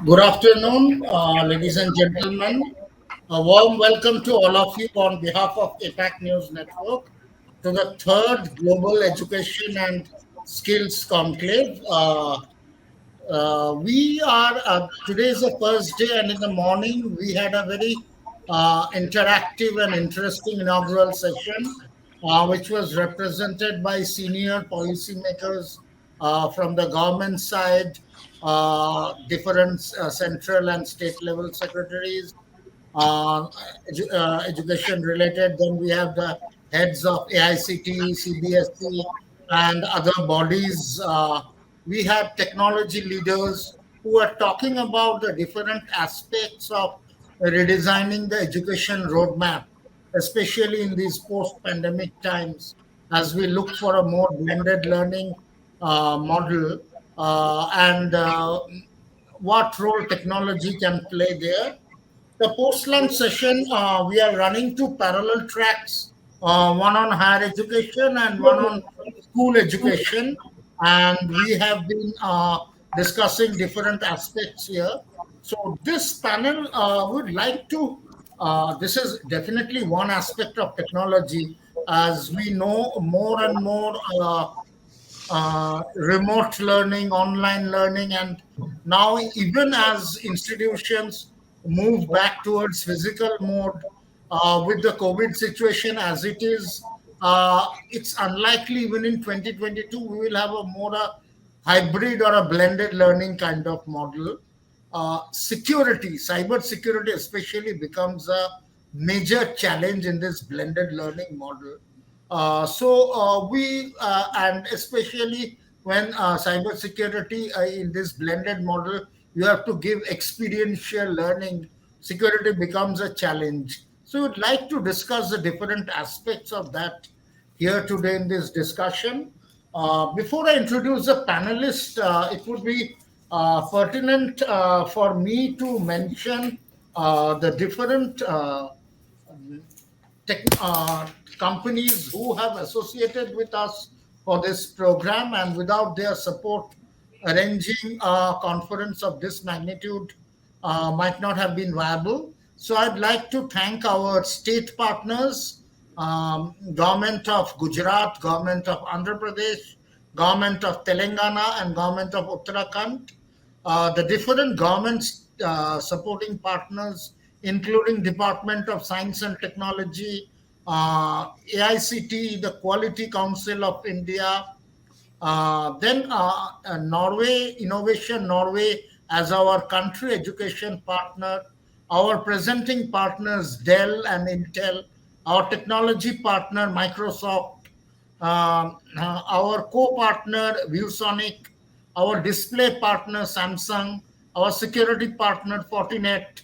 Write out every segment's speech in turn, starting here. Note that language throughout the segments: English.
Good afternoon, ladies and gentlemen. A warm welcome to all of you on behalf of APAC News Network to the third Global Education and Skills Conclave. We are Today is the first day, and in the morning we had a very interactive and interesting inaugural session, which was represented by senior policymakers from the government side, different central and state level secretaries, education related. Then we have the heads of AICT, CBSE, and other bodies. We have technology leaders who are talking about the different aspects of redesigning the education roadmap, especially in these post pandemic times, as we look for a more blended learning model and what role technology can play there. The post-lunch session, we are running two parallel tracks, one on higher education and one on school education. And we have been discussing different aspects here. So this panel would like to, this is definitely one aspect of technology. As we know, more and more remote learning, online learning, and now even as institutions move back towards physical mode with the COVID situation as it is, it's unlikely even in 2022 we will have a more hybrid or a blended learning kind of model. Security, cyber security especially, becomes a major challenge in this blended learning model. And especially when cybersecurity in this blended model, you have to give experiential learning. Security becomes a challenge. So, we'd like to discuss the different aspects of that here today in this discussion. Before I introduce the panelists, it would be pertinent for me to mention the different tech, companies who have associated with us for this program, and without their support, arranging a conference of this magnitude might not have been viable. So I'd like to thank our state partners, government of Gujarat, government of Andhra Pradesh, government of Telangana, and government of Uttarakhand, the different governments supporting partners, including Department of Science and Technology, AICT, the Quality Council of India, then Norway, Innovation Norway as our country education partner, our presenting partners Dell and Intel, our technology partner Microsoft, our co-partner ViewSonic, our display partner Samsung, our security partner Fortinet,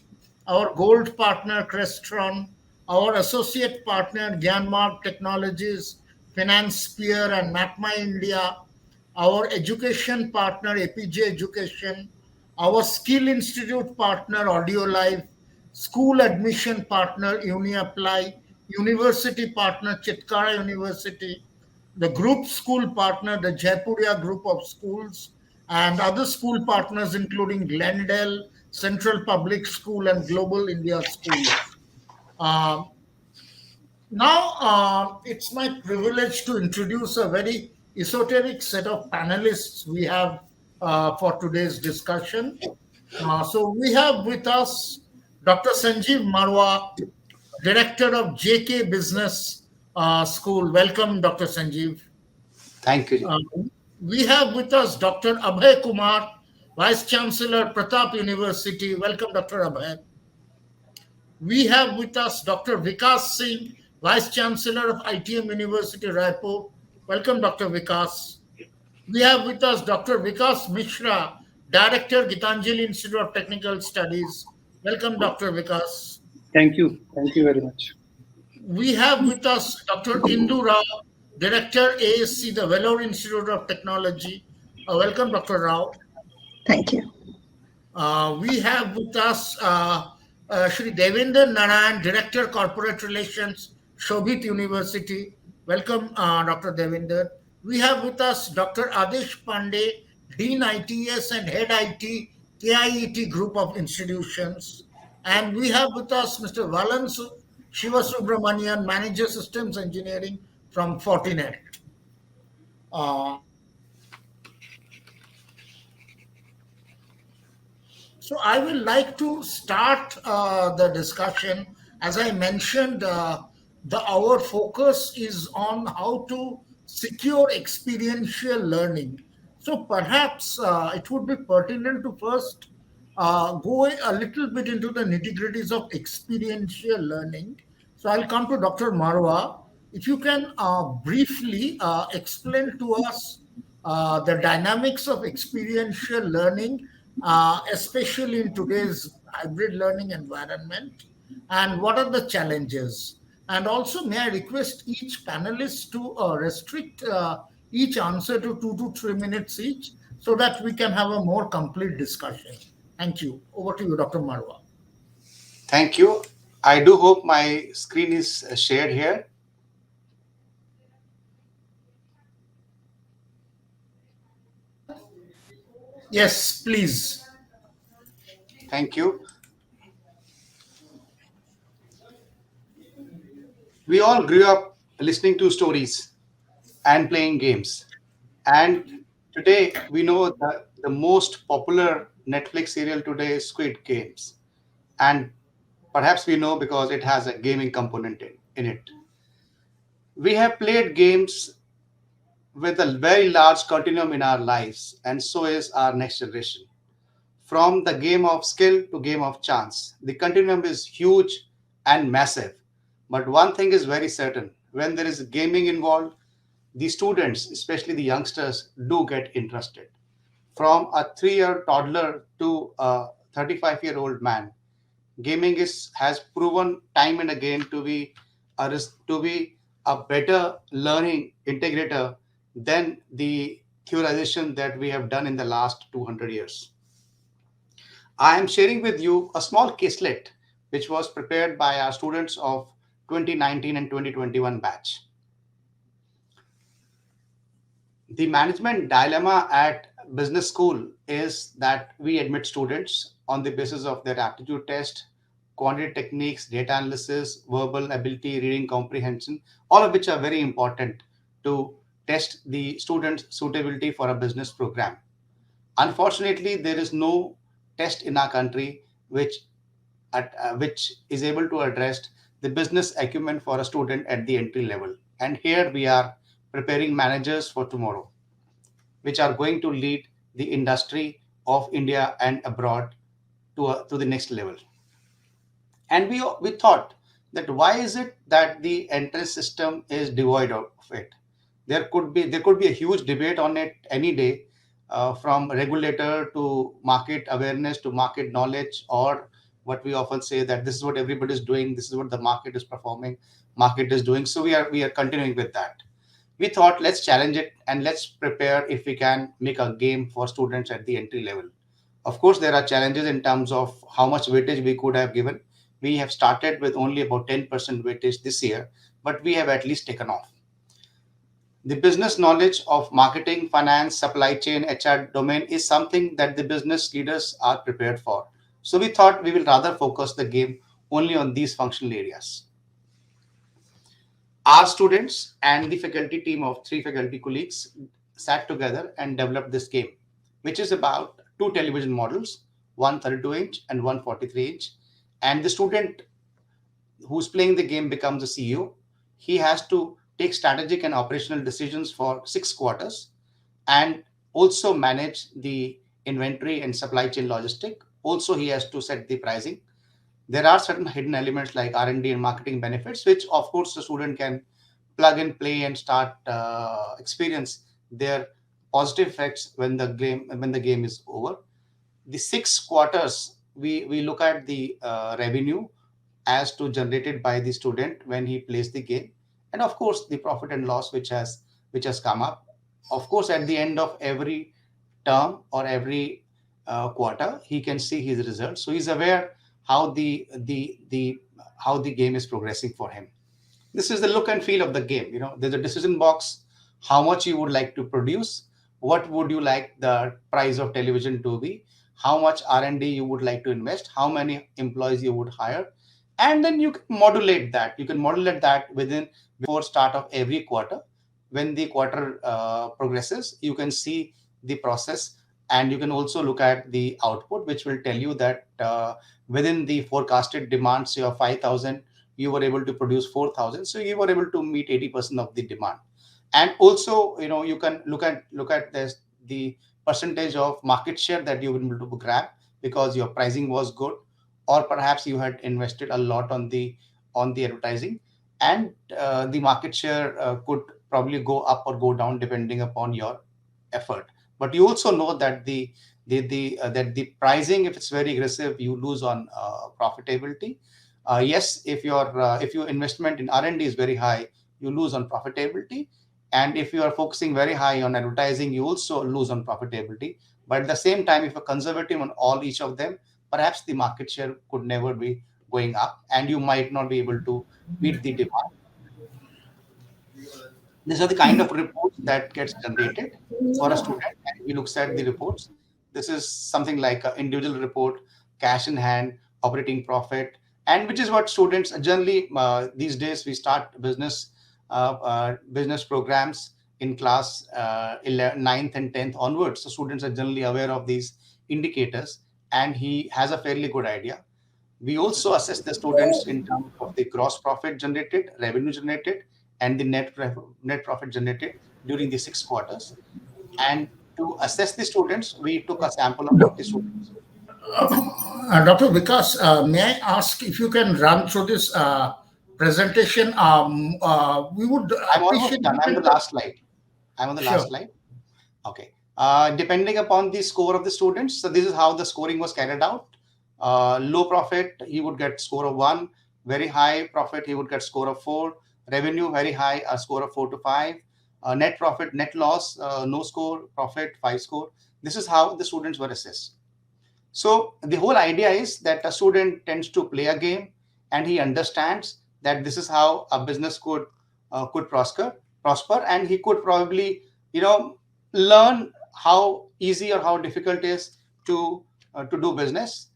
our gold partner Crestron, our associate partner Gyanmark Technologies, Finance Sphere and MapMy India, our education partner APJ Education, our skill institute partner Audio Life, school admission partner UniApply, university partner Chitkara University, the group school partner, the Jaipuria Group of Schools, and other school partners including Glendale, Central Public School, and Global India Schools. Uh, Now, it's my privilege to introduce a very esoteric set of panelists we have for today's discussion. So, we have with us Dr. Sanjeev Marwa, Director of JK Business School. Welcome, Dr. Sanjeev. Thank you. Uh, we have with us Dr. Abhay Kumar, Vice Chancellor, Pratap University. Welcome, Dr. Abhay. We have with us Dr. Vikas Singh, Vice Chancellor of ITM University, Raipur. Welcome, Dr. Vikas. We have with us Dr. Vikas Mishra, Director, Gitanjali Institute of Technical Studies. Welcome, Dr. Vikas. Thank you. Thank you very much. We have with us Dr. Indu Rao, Director, ASC, the Vellore Institute of Technology. Welcome, Dr. Rao. Thank you. We have with us Shri Devinder Narayan, Director Corporate Relations, Shobhit University. Welcome, Dr. Devinder. We have with us Dr. Adesh Pandey, Dean ITS and Head IT, KIET group of institutions. And we have with us Mr. Valan Shivasubramanian, Manager Systems Engineering from Fortinet. Uh, So I will like to start the discussion. As I mentioned, our focus is on how to secure experiential learning. So perhaps it would be pertinent to first go a little bit into the nitty gritties of experiential learning. So I'll come to Dr. Marwa. If you can briefly explain to us the dynamics of experiential learning, especially in today's hybrid learning environment, and what are the challenges? And also, may I request each panelist to restrict each answer to 2 to 3 minutes each so that we can have a more complete discussion. Thank you. Over to you, Dr. Marwa. Thank you. I do hope my screen is shared here. Yes, please. Thank you. We all grew up listening to stories and playing games. And today we know that the most popular Netflix serial today is Squid Games. And perhaps we know because it has a gaming component in it. We have played games with a very large continuum in our lives, and so is our next generation. From the game of skill to game of chance, the continuum is huge and massive. But one thing is very certain: when there is gaming involved, the students, especially the youngsters, do get interested. From a 3-year toddler to a 35-year-old man, gaming has proven time and again to be a better learning integrator than the theorization that we have done in the last 200 years. I am sharing with you a small caselet which was prepared by our students of 2019 and 2021 batch. The management dilemma at business school is that we admit students on the basis of their aptitude test, quantitative techniques, data analysis, verbal ability, reading comprehension, all of which are very important to test the student's suitability for a business program. Unfortunately, there is no test in our country which is able to address the business acumen for a student at the entry level. And here we are preparing managers for tomorrow, which are going to lead the industry of India and abroad to the next level. And we thought that why is it that the entrance system is devoid of it? There could be a huge debate on it any day, from regulator to market awareness to market knowledge, or what we often say that this is what everybody is doing, this is what the market is performing, market is doing. So we are continuing with that. We thought let's challenge it and let's prepare if we can make a game for students at the entry level. Of course, there are challenges in terms of how much weightage we could have given. We have started with only about 10% weightage this year, but we have at least taken off. The business knowledge of marketing, finance, supply chain, HR domain is something that the business leaders are prepared for. So we thought we will rather focus the game only on these functional areas. Our students and the faculty team of 3 faculty colleagues sat together and developed this game, which is about 2 television models, one 32-inch and one 43-inch. And the student who's playing the game becomes the CEO. He has to take strategic and operational decisions for 6 quarters and also manage the inventory and supply chain logistic. Also, he has to set the pricing. There are certain hidden elements like R&D and marketing benefits, which of course the student can plug and play and start experience their positive effects when the game is over. The 6 quarters we look at the revenue as to generated by the student when he plays the game, and of course the profit and loss which has come up. Of course, at the end of every term or every quarter, he can see his results, so he's aware how the how the game is progressing for him. This is the look and feel of the game. There's a decision box: how much you would like to produce, what would you like the price of television to be, how much R&D you would like to invest, how many employees you would hire, and then you can modulate that. You can modulate that within before start of every quarter. When the quarter progresses, you can see the process, and you can also look at the output, which will tell you that within the forecasted demand, say of 5,000, you were able to produce 4,000, so you were able to meet 80% of the demand. And also, you can look at this, the percentage of market share that you will be able to grab because your pricing was good, or perhaps you had invested a lot on the advertising, and the market share could probably go up or go down depending upon your effort. But you also know that the pricing, if it's very aggressive, you lose on profitability. Yes, if your investment in R&D is very high, you lose on profitability. And if you are focusing very high on advertising, you also lose on profitability. But at the same time, if you're conservative on all each of them, perhaps the market share could never be going up, and you might not be able to meet the demand. These are the kind of reports that gets generated for a student, and he looks at the reports. This is something like an individual report, cash in hand, operating profit, and which is what students generally these days we start business programs in class 9th and 10th onwards. So students are generally aware of these indicators, and he has a fairly good idea. We also assess the students in terms of the gross profit generated, revenue generated, and the net profit generated during the 6 quarters. And to assess the students, we took a sample of 40 students. Dr. Vikas, may I ask if you can run through this presentation? We would I'm appreciate almost done. I'm the it. last slide. I'm on the last Sure. slide. Okay. Depending upon the score of the students, so this is how the scoring was carried out. Low profit, he would get score of 1. Very high profit, he would get score of 4. Revenue, very high, a score of 4 to 5. Net profit, net loss, no score. Profit, 5 score. This is how the students were assessed. So the whole idea is that a student tends to play a game, and he understands that this is how a business could prosper, and he could probably you know learn how easy or how difficult it is to do business.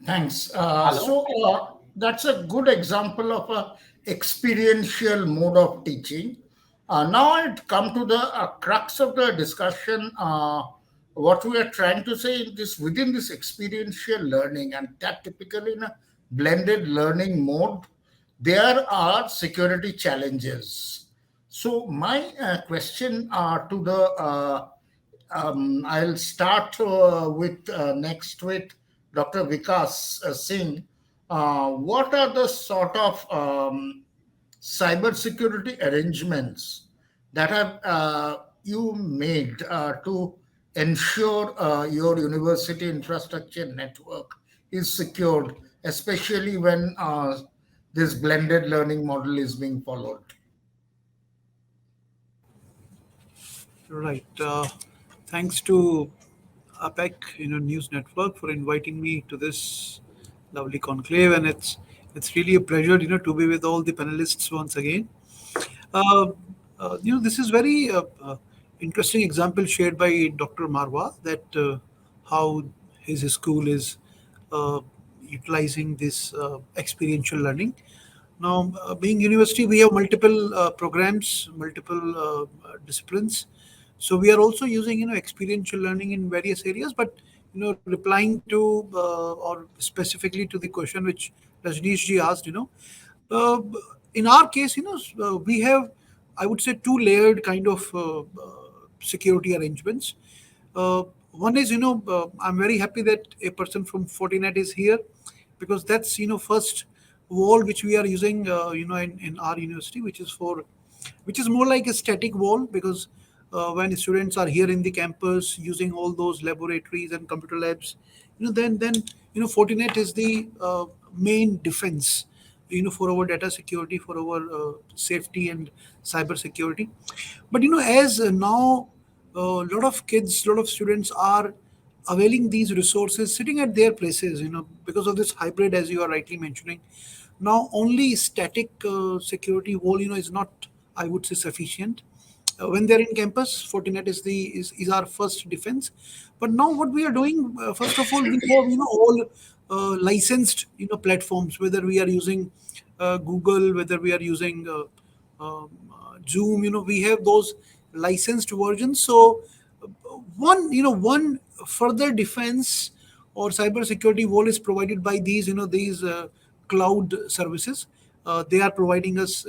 Thanks. Hello. That's a good example of a experiential mode of teaching. Now I'd come to the crux of the discussion. What we are trying to say in this within this experiential learning, and that typically in a blended learning mode, there are security challenges. So my question to the I'll start with next with Dr. Vikas Singh. What are the sort of cybersecurity arrangements that have you made to ensure your university infrastructure network is secured, especially when this blended learning model is being followed? Right. Thanks to APAC, News Network for inviting me to this lovely conclave, and it's really a pleasure, to be with all the panelists once again. Uh, this is very interesting example shared by Dr. Marwa that how his school is uh, utilizing this experiential learning. Now, being university, we have multiple programs, multiple disciplines. So we are also using, experiential learning in various areas. But replying to or specifically to the question which Rajneesh ji asked, uh, in our case, we have, I would say, two layered kind of security arrangements. One is, I'm very happy that a person from Fortinet is here because that's, first wall which we are using, in our university, which is more like a static wall because when students are here in the campus using all those laboratories and computer labs, then Fortinet is the main defense, for our data security, for our safety and cyber security. But as now a lot of kids, a lot of students are availing these resources sitting at their places, because of this hybrid, as you are rightly mentioning. Now, only static security wall, is not, I would say, sufficient. when they're in campus, Fortinet is our first defense. But now what we are doing, first of all, we have all licensed platforms, whether we are using Google, whether we are using Zoom. We have those licensed versions. So one further defense or cybersecurity wall is provided by these cloud services. They are providing us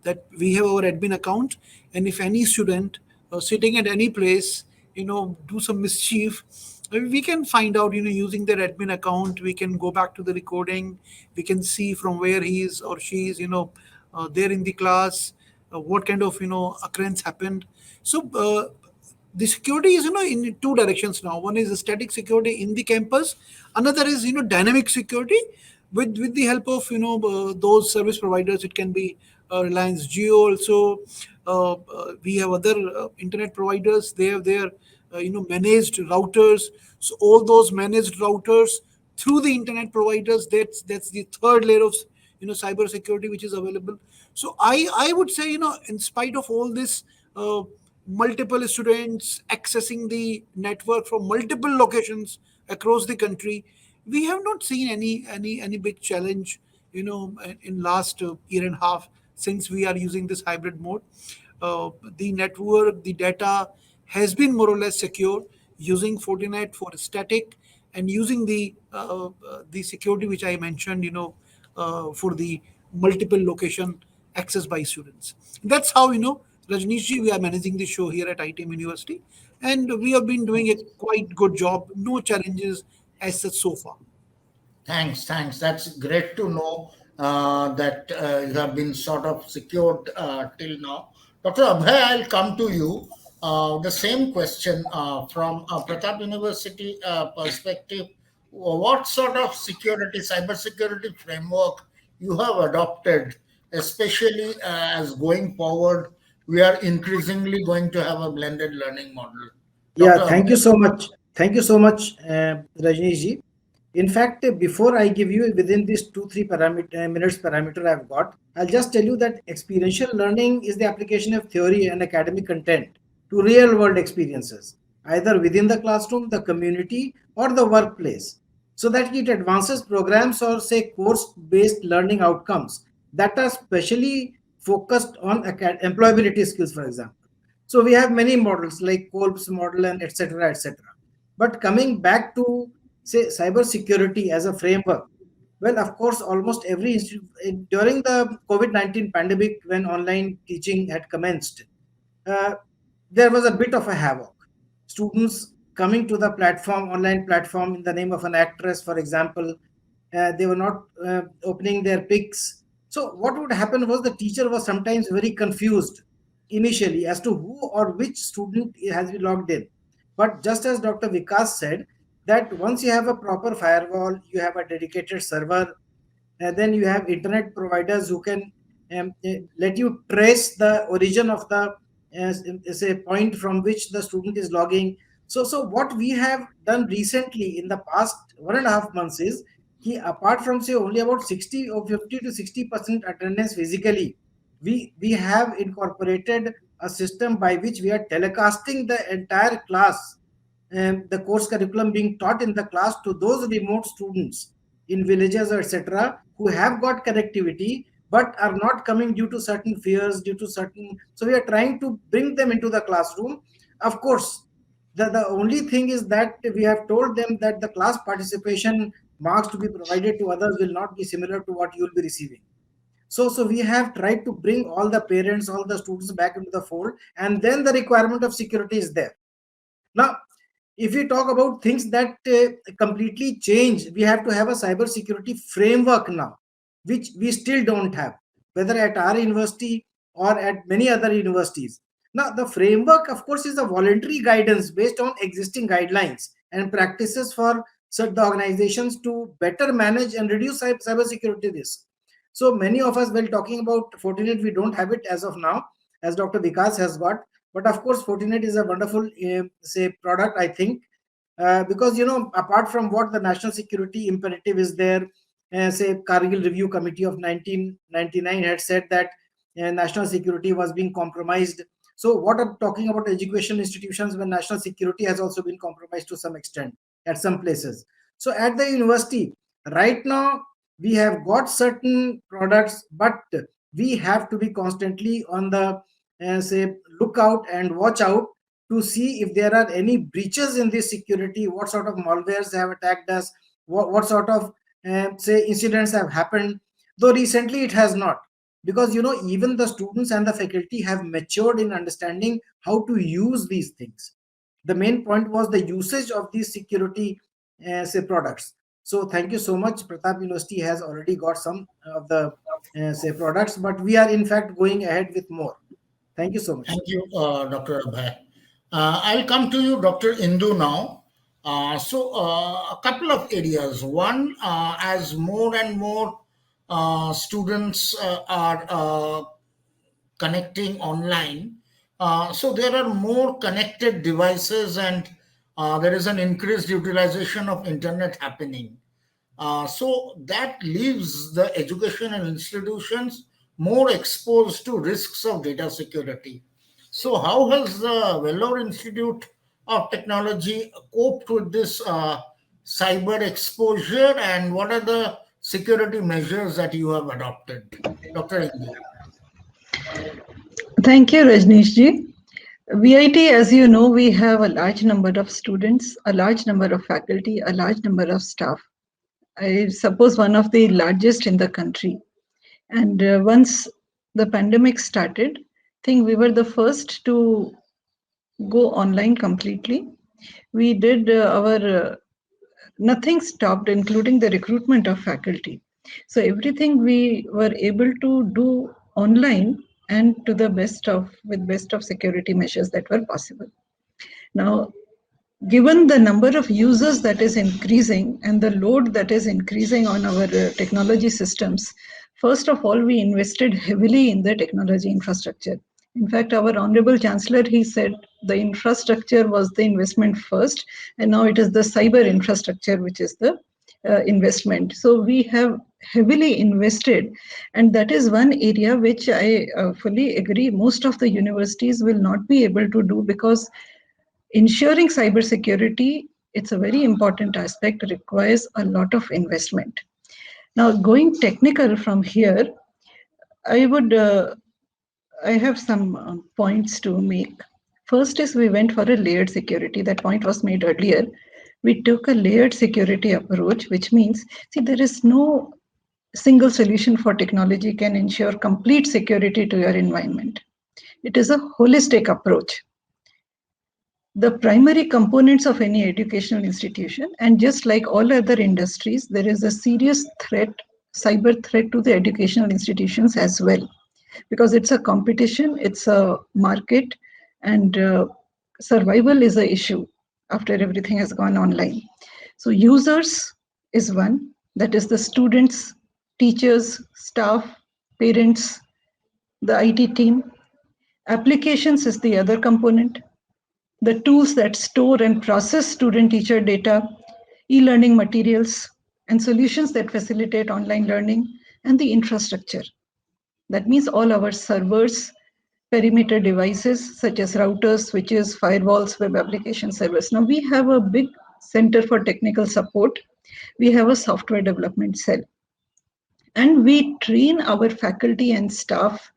that we have our admin account, and if any student sitting at any place do some mischief, we can find out using their admin account. We can go back to the recording. We can see from where he is or she is there in the class, what kind of occurrence happened. So the security is in two directions now. One is the static security in the campus, another is dynamic security with the help of those service providers. It can be Reliance Geo also. We have other internet providers. They have their managed routers. So all those managed routers through the internet providers, that's the third layer of cyber security which is available. So I would say in spite of all this, multiple students accessing the network from multiple locations across the country, we have not seen any big challenge in last year and a half since we are using this hybrid mode. The network, the data has been more or less secure using Fortinet for static, and using the security which I mentioned, for the multiple location access by students. That's how Rajnishji, we are managing the show here at ITM University, and we have been doing a quite good job. No challenges as such so far. Thanks, thanks. That's great to know that you have been sort of secured till now. Dr. Abhay, I'll come to you. The same question from a Pratap University perspective. What sort of security, cybersecurity framework you have adopted, especially as going forward, we are increasingly going to have a blended learning model? Yeah, Dr. thank you Abhay? so much. Thank you so much, Rajneesh ji. In fact, before I give you within these 2-3 minutes parameter I've got, I'll just tell you that experiential learning is the application of theory and academic content to real world experiences, either within the classroom, the community, or the workplace, so that it advances programs or say course based learning outcomes that are specially focused on employability skills, for example. So we have many models like Kolb's model and etc. etc. But coming back to say cyber security as a framework, well, of course, almost every during the COVID-19 pandemic, when online teaching had commenced, uh, there was a bit of a havoc. Students coming to the platform, online platform, in the name of an actress, for example, they were not opening their pics. So what would happen was the teacher was sometimes very confused initially as to who or which student has been logged in. But just as Dr. Vikas said, that once you have a proper firewall, you have a dedicated server, and then you have internet providers who can let you trace the origin of the say point from which the student is logging. So what we have done recently in the past 1.5 months is, apart from say only about 60 or 50 to 60% attendance physically, we have incorporated a system by which we are telecasting the entire class, the course curriculum being taught in the class to those remote students in villages or etc., who have got connectivity but are not coming due to certain fears, due to certain. So we are trying to bring them into the classroom. Of course, the only thing is that we have told them that the class participation marks to be provided to others will not be similar to what you will be receiving. So we have tried to bring all the parents, all the students back into the fold, and then the requirement of security is there. Now, if we talk about things that completely change, we have to have a cyber security framework now, which we still don't have, whether at our university or at many other universities. Now, the framework, of course, is a voluntary guidance based on existing guidelines and practices for such the organizations to better manage and reduce cyber security risk. So many of us, while talking about Fortinet, we don't have it as of now, as Dr. Vikas has got. But of course, Fortinet is a wonderful, say, product, I think, because apart from what the national security imperative is there, say Kargil Review Committee of 1999 had said that national security was being compromised, So what I'm talking about educational institutions when national security has also been compromised to some extent at some places. So at the university, right now, we have got certain products, but we have to be constantly on the say lookout and watch out to see if there are any breaches in this security, what sort of malwares have attacked us, what sort of say incidents have happened, though recently it has not, because even the students and the faculty have matured in understanding how to use these things. The main point was the usage of these security say products. So thank you so much. Pratap University has already got some of the say products, but we are in fact going ahead with more. Thank you so much. Thank you, Dr. Abhay. I'll come to you, Dr. Indu, now. A couple of areas. One, as more and more students are connecting online, so there are more connected devices, and there is an increased utilization of internet happening. So that leaves the educational institutions more exposed to risks of data security. So, how has the Vellore Institute of Technology coped with this cyber exposure, and what are the security measures that you have adopted? Dr. Indu. Thank you, Rajneesh ji. VIT, as you know, we have a large number of students, a large number of faculty, a large number of staff. I suppose one of the largest in the country. And once the pandemic started, I think we were the first to go online completely. We did nothing stopped, including the recruitment of faculty. So everything we were able to do online and to the best of security measures that were possible. Now, given the number of users that is increasing and the load that is increasing on our technology systems, first of all, we invested heavily in the technology infrastructure. In fact, our Honorable Chancellor, he said the infrastructure was the investment first, and now it is the cyber infrastructure which is the investment. So we have heavily invested, and that is one area which I fully agree most of the universities will not be able to do, because ensuring cybersecurity, it's a very important aspect, requires a lot of investment. Now, going technical from here, I would I have some points to make. First is we went for a layered security. That point was made earlier. We took a layered security approach, which means, see, there is no single solution for technology can ensure complete security to your environment. It is a holistic approach. The primary components of any educational institution, and just like all other industries, there is a serious threat, cyber threat to the educational institutions as well, because it's a competition, it's a market, and survival is an issue after everything has gone online. So users is one, that is the students, teachers, staff, parents, the IT team. Applications is the other component, the tools that store and process student-teacher data, e-learning materials, and solutions that facilitate online learning, and the infrastructure. That means all our servers, perimeter devices such as routers, switches, firewalls, web application servers. Now we have a big center for technical support. We have a software development cell. And we train our faculty and staff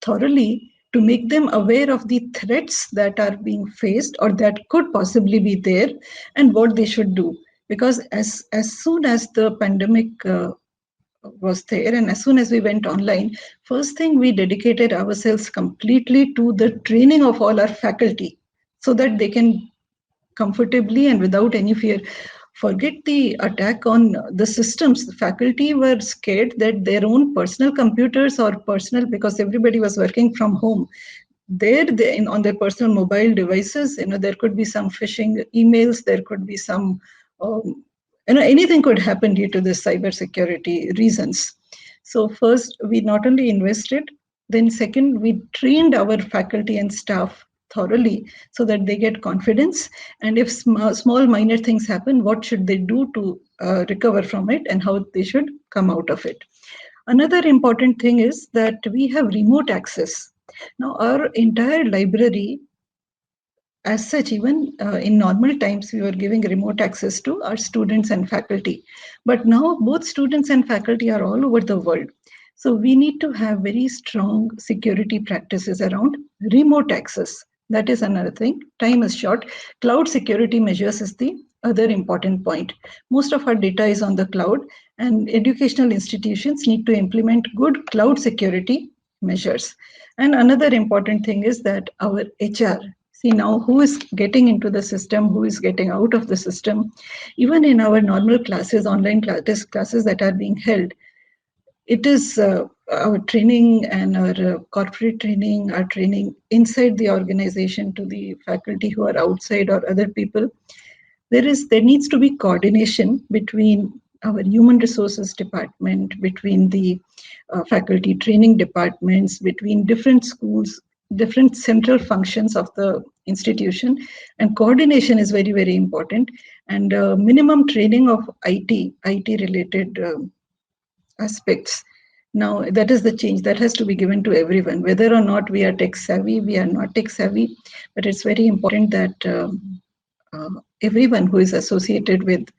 thoroughly to make them aware of the threats that are being faced or that could possibly be there and what they should do. Because as soon as the pandemic was there and as soon as we went online, first thing we dedicated ourselves completely to the training of all our faculty so that they can comfortably and without any fear. Forget the attack on the systems. The faculty were scared that their own personal computers or personal, because everybody was working from home, on their personal mobile devices, there could be some phishing emails, there could be some, anything could happen due to the cybersecurity reasons. So first, we not only invested, then second, we trained our faculty and staff thoroughly so that they get confidence, and if small minor things happen, what should they do to recover from it and how they should come out of it. Another important thing is that we have remote access. Now, our entire library, as such, even in normal times, we were giving remote access to our students and faculty. But now both students and faculty are all over the world. So we need to have very strong security practices around remote access. That is another thing. Time is short. Cloud security measures is the other important point. Most of our data is on the cloud, and educational institutions need to implement good cloud security measures. And another important thing is that our HR, see now who is getting into the system, who is getting out of the system. Even in our normal classes, online classes that are being held, it is our training and our corporate training, our training inside the organization to the faculty who are outside or other people. There needs to be coordination between our human resources department, between the faculty training departments, between different schools, different central functions of the institution, and coordination is very, very important. And minimum training of IT related aspects. Now, that is the change that has to be given to everyone, whether or not we are tech savvy, we are not tech savvy, but it's very important that everyone who is associated with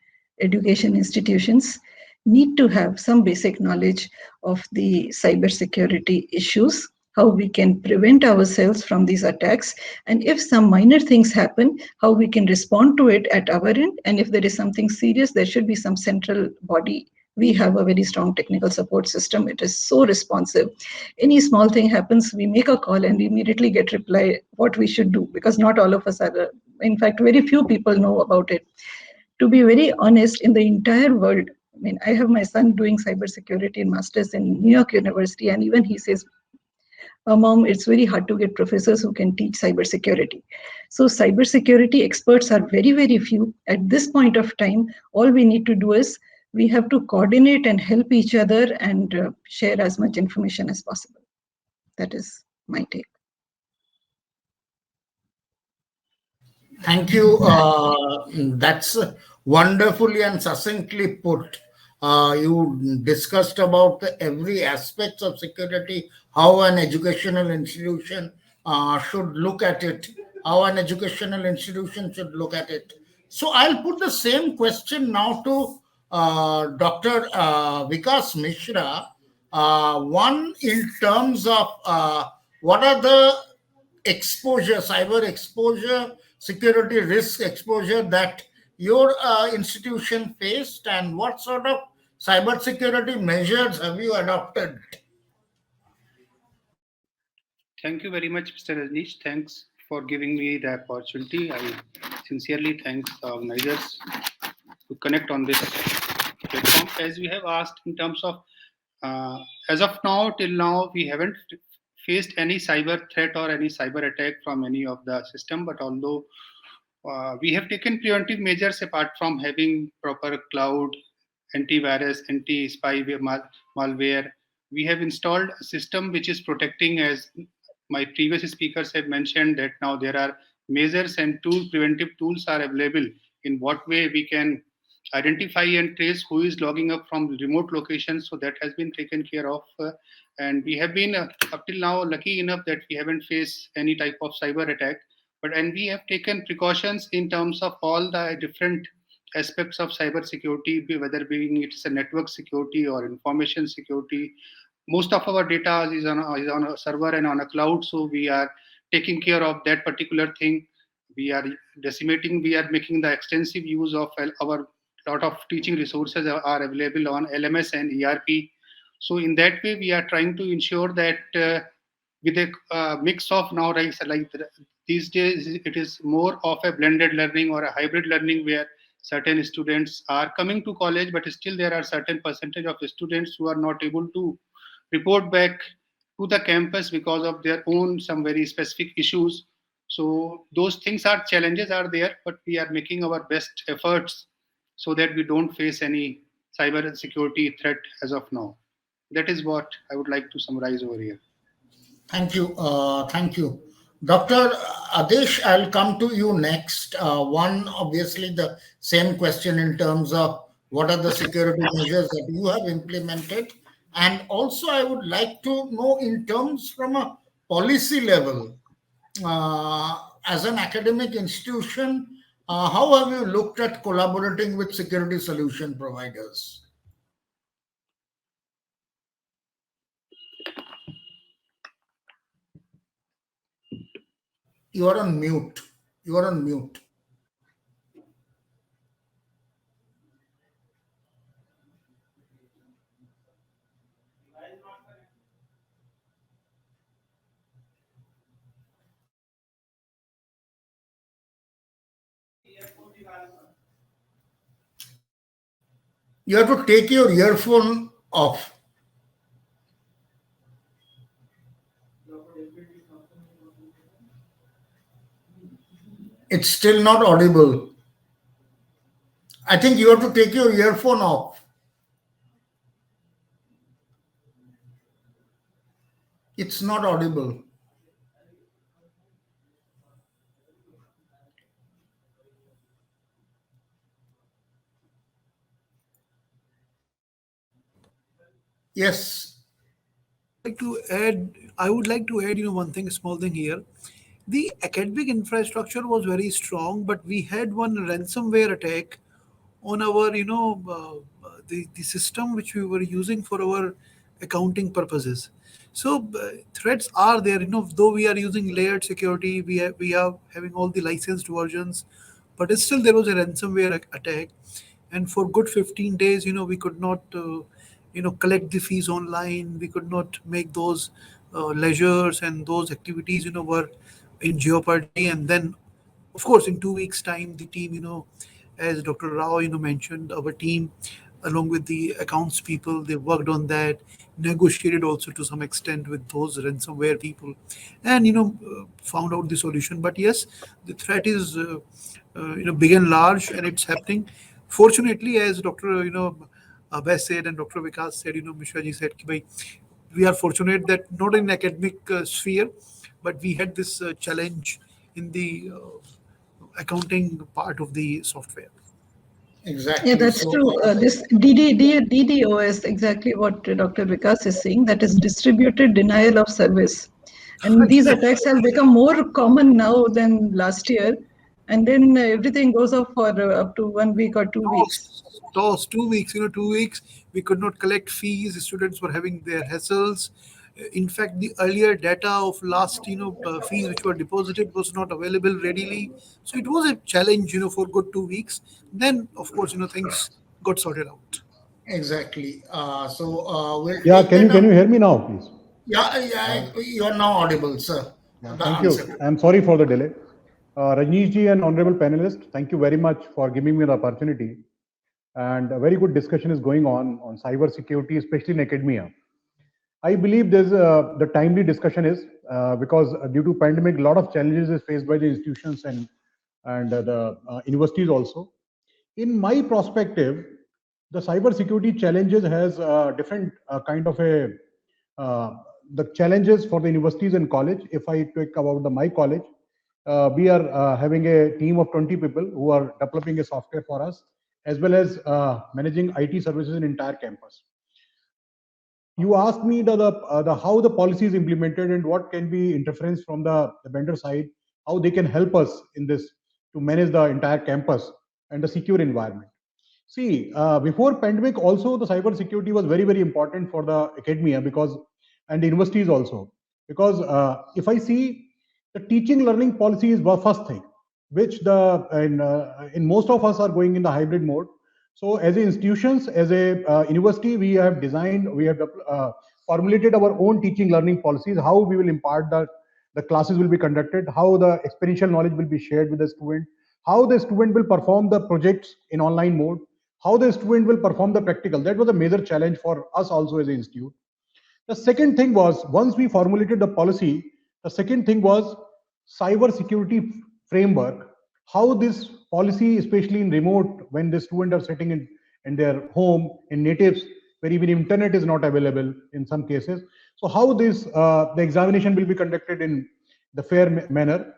education institutions need to have some basic knowledge of the cybersecurity issues, how we can prevent ourselves from these attacks, and if some minor things happen, how we can respond to it at our end, and if there is something serious, there should be some central body. We have a very strong technical support system. It is so responsive. Any small thing happens, we make a call and we immediately get reply what we should do, because not all of us are, in fact, very few people know about it. To be very honest, in the entire world, I mean, I have my son doing cybersecurity and masters in New York University, and even he says, Mom, it's very hard to get professors who can teach cybersecurity. So cybersecurity experts are very, very few. At this point of time, all we need to do is we have to coordinate and help each other and share as much information as possible. That is my take. Thank you. That's wonderfully and succinctly put. You discussed about every aspect of security, how an educational institution should look at it, how an educational institution should look at it. So I'll put the same question now to Dr. Vikas Mishra. One, in terms of what are the exposure, cyber exposure, security risk exposure that your institution faced, and what sort of cyber security measures have you adopted? Thank you very much, Mr. Rajneesh. Thanks for giving me the opportunity. I sincerely thank the organizers to connect on this platform. As we have asked, in terms of as of now, till now, we haven't faced any cyber threat or any cyber attack from any of the system. But although we have taken preventive measures apart from having proper cloud, antivirus, anti-spyware malware, we have installed a system which is protecting, as my previous speakers have mentioned, that now there are measures and preventive tools are available in what way we can identify and trace who is logging up from remote locations. So that has been taken care of. And we have been up till now lucky enough that we haven't faced any type of cyber attack. And we have taken precautions in terms of all the different aspects of cyber security, whether being it's a network security or information security. Most of our data is on a server and on a cloud, so we are taking care of that particular thing. We are making the extensive use of our lot of teaching resources are available on LMS and ERP. So in that way, we are trying to ensure that with a mix of now, like these days, it is more of a blended learning or a hybrid learning where certain students are coming to college, but still there are certain percentage of students who are not able to report back to the campus because of their own some very specific issues. So those things are challenges are there, but we are making our best efforts so that we don't face any cyber security threat as of now. That is what I would like to summarize over here. Thank you. Thank you. Dr. Adesh, I'll come to you next. One, obviously, the same question in terms of what are the security measures that you have implemented. And also, I would like to know in terms from a policy level, as an academic institution, how have you looked at collaborating with security solution providers? You are on mute. You are on mute. You have to take your earphone off. It's still not audible. I think you have to take your earphone off. It's not audible. Yes. I would like to add, one thing, small thing here. The academic infrastructure was very strong, but we had one ransomware attack on our, the system which we were using for our accounting purposes. So threats are there, though we are using layered security, we are having all the licensed versions, but still there was a ransomware attack, and for good 15 days, we could not, collect the fees online. We could not make those leisures, and those activities, were in jeopardy. And then, of course, in 2 weeks' time, the team, as Dr. Rao, mentioned, our team, along with the accounts people, they worked on that, negotiated also to some extent with those ransomware people, and found out the solution. But yes, the threat is big and large, and it's happening. Fortunately, as Dr. Abbas said and Dr. Vikas said, Mishra ji said, ki bhai, we are fortunate that not in academic sphere, but we had this challenge in the accounting part of the software. Yeah, Exactly. that's So, true. This DDoS, exactly what Dr. Vikas is saying, that is distributed denial of service. And these attacks have become more common now than last year. And then everything goes off for up to 1 week or 2 weeks. Toss 2 weeks, 2 weeks, we could not collect fees. Students were having their hassles. In fact, the earlier data of last, fees which were deposited was not available readily. So it was a challenge, for good 2 weeks. Then, of course, things got sorted out. exactly. We'll Yeah, take that can up. you hear me now, please? Yeah, you are now audible, sir. Yeah, The thank answer. you. I'm sorry for the delay. Rajneesh ji and honorable panelists, thank you very much for giving me the opportunity. And a very good discussion is going on cyber security, especially in academia. I believe there's the timely discussion is because due to pandemic, a lot of challenges is faced by the institutions and the universities also. In my perspective, the cyber security challenges has different kind of a the challenges for the universities and college. If I talk about my college, we are having a team of 20 people who are developing a software for us, as well as managing IT services in entire campus. You asked me the how the policy is implemented and what can be interference from the vendor side, how they can help us in this to manage the entire campus and the secure environment. See, before pandemic, also the cyber security was very, very important for the academia because, and the universities also, because if I see the teaching learning policy is the first thing, which in most of us are going in the hybrid mode. So as a institutions, as a university, we have designed, we have formulated our own teaching learning policies, how we will impart the classes will be conducted, how the experiential knowledge will be shared with the student, how the student will perform the projects in online mode, how the student will perform the practical. That was a major challenge for us also as an institute. The second thing was, once we formulated the policy, the second thing was cyber security framework. How this policy, especially in remote, when the students are sitting in their home, in natives, where even internet is not available in some cases. So how this the examination will be conducted in the fair manner,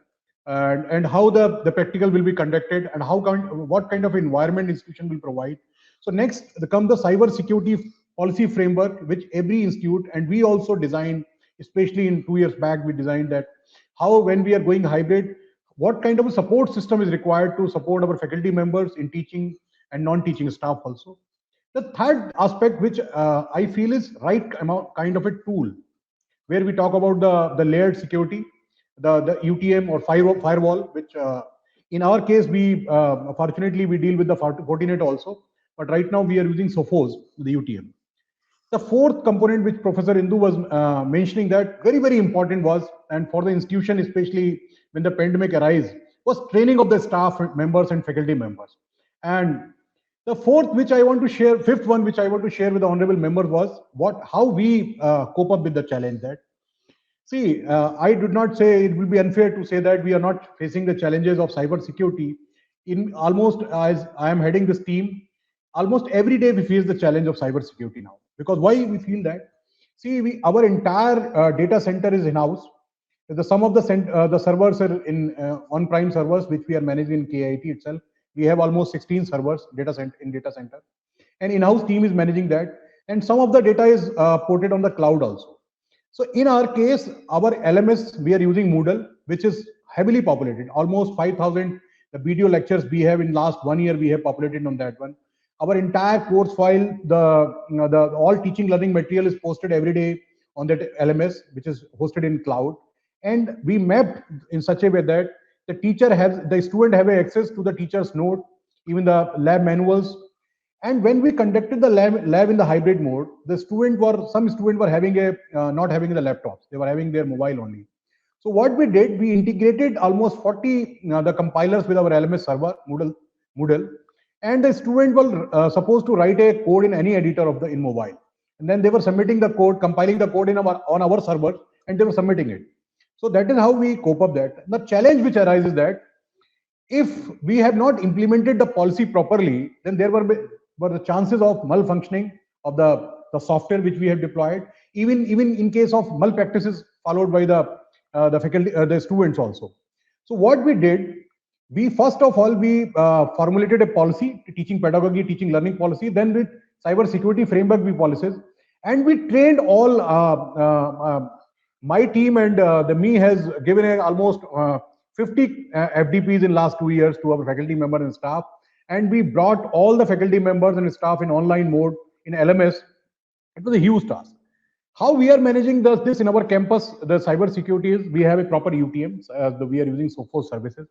and how the practical will be conducted, and what kind of environment institution will provide. So next comes the cyber security policy framework, which every institute, and we also design especially in 2 years back, we designed that how when we are going hybrid, what kind of a support system is required to support our faculty members in teaching and non-teaching staff also. The third aspect, which I feel is right amount, kind of a tool, where we talk about the layered security, the UTM or firewall, which in our case, we fortunately we deal with the Fortinet also, but right now we are using Sophos, the UTM. The fourth component, which Professor Indu was mentioning, that very important was, and for the institution, especially when the pandemic arose, was training of the staff members and faculty members. And the fourth, which I want to share, fifth one, which I want to share with the honorable member, was how we cope up with the challenge. That, see, I did not say, it will be unfair to say that we are not facing the challenges of cyber security. In almost, as I am heading this team, almost every day we face the challenge of cyber security now. Because why we feel that? See, our entire data center is in-house. Some of the servers are in on-prem servers, which we are managing in KIT itself. We have almost 16 servers data center, and in-house team is managing that. And some of the data is ported on the cloud also. So in our case, our LMS, we are using Moodle, which is heavily populated. Almost 5,000 the video lectures we have in last 1 year, we have populated on that one. Our entire course file, the all teaching learning material is posted every day on that LMS, which is hosted in cloud. And we mapped in such a way that the student have access to the teacher's note, even the lab manuals. And when we conducted the lab in the hybrid mode, some students were having not having the laptops, they were having their mobile only. So what we did, we integrated almost 40 the compilers with our LMS server, Moodle, and the student was supposed to write a code in any editor of in mobile, and then they were submitting the code, compiling the code on our server, and they were submitting it. So that is how we cope up that. The challenge which arises that if we have not implemented the policy properly, then there were the chances of malfunctioning of the software which we have deployed, even in case of malpractices followed by the faculty, the students also. So what we did, we first of all formulated a policy, teaching pedagogy, teaching learning policy. Then with cyber security framework we policies, and we trained all. My team and me has given almost 50 FDPs in last 2 years to our faculty members and staff, and we brought all the faculty members and staff in online mode in LMS. It was a huge task. How we are managing this in our campus, the cyber security is, we have a proper UTM, we are using Sophos services.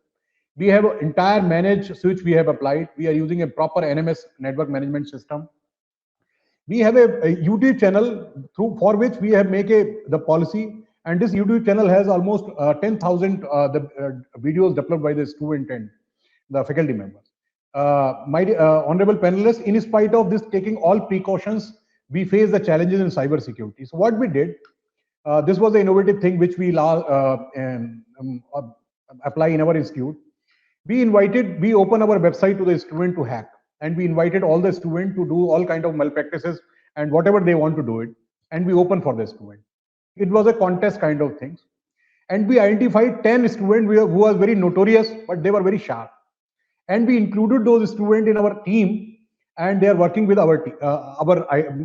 We have an entire managed switch we have applied. We are using a proper NMS network management system. We have a YouTube channel for which we have made the policy, and this YouTube channel has almost 10,000 videos developed by the student and the faculty members. My honorable panelists, in spite of this taking all precautions, we face the challenges in cyber security. So what we did, this was an innovative thing which we apply in our institute. We open our website to the student to hack, and we invited all the students to do all kind of malpractices and whatever they want to do it, and we open for the student. It was a contest kind of things, and we identified 10 students who was very notorious, but they were very sharp, and we included those students in our team, and they are working with our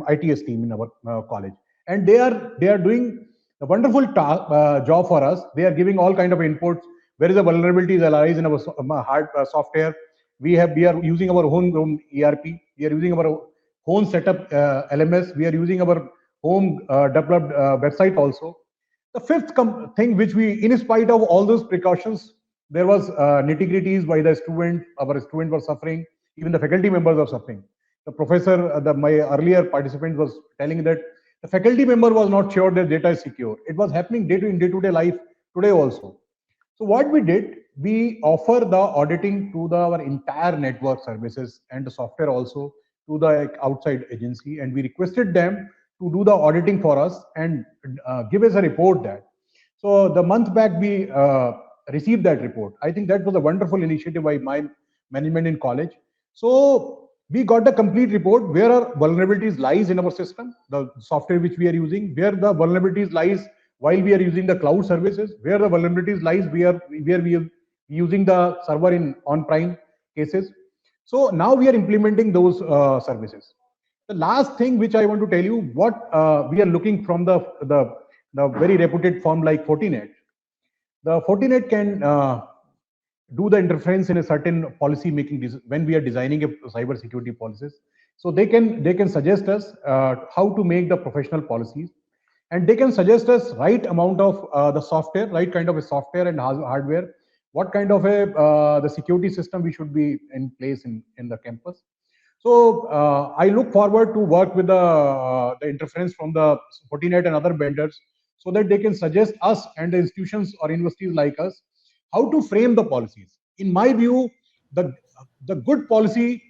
ITS team in our college, and they are doing a wonderful job for us. They are giving all kind of inputs. Where is the vulnerabilities arise in our software? We are using our own ERP. We are using our own setup LMS. We are using our home developed website also. The fifth thing which in spite of all those precautions, there was nitty-gritties by the student. Our students were suffering. Even the faculty members are suffering. The professor, my earlier participant was telling that the faculty member was not sure that data is secure. It was happening day-to-day life today also. So what we did, we offer the auditing to our entire network services and the software also to the outside agency, and we requested them to do the auditing for us and give us a report that. So the month back we received that report. I think that was a wonderful initiative by my management in college. So we got the complete report where our vulnerabilities lies in our system, the software which we are using, where the vulnerabilities lies while we are using the cloud services, where the vulnerabilities lies we are using the server in on-prem cases. So now we are implementing those services. The last thing which I want to tell you, what we are looking from the the very reputed firm like Fortinet, the Fortinet can do the interference in a certain policy making when we are designing a cyber security policies. So they can suggest us how to make the professional policies, and they can suggest us right amount of the software, right kind of a software and hardware, what kind of a the security system we should be in place in the campus. So I look forward to work with the interference from the Fortinet and other vendors, so that they can suggest us and the institutions or universities like us how to frame the policies. In my view, the the good policy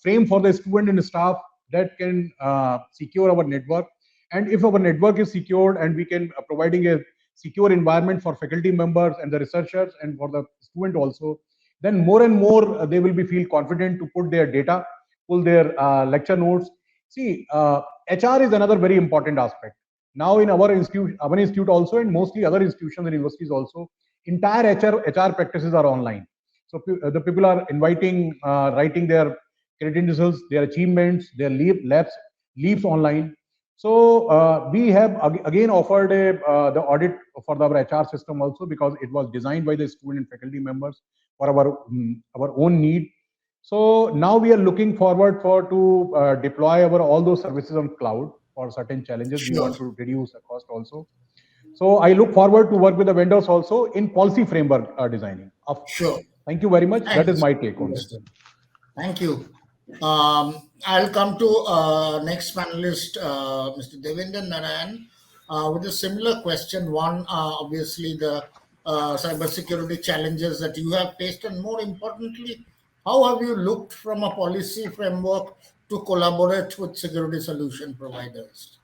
frame for the student and staff that can secure our network. And if our network is secured and we can providing a secure environment for faculty members and the researchers and for the student also, then more and more they will be feel confident to put their data, pull their lecture notes. See, HR is another very important aspect. Now in our institute also, and mostly other institutions and universities also, entire HR practices are online. So the people are writing their credentials, their achievements, their leaves online. So we have again offered the audit for our HR system also, because it was designed by the student and faculty members for our own need. So now we are looking forward to deploy our all those services on cloud for certain challenges. We want to reduce the cost also. So I look forward to work with the vendors also in policy framework designing. Sure. Thank you very much. Thanks. That is my take on this. Thank you. I'll come to next panelist, Mr. Devendra Narayan, with a similar question. One, obviously, the cybersecurity challenges that you have faced, and more importantly, how have you looked from a policy framework to collaborate with security solution providers?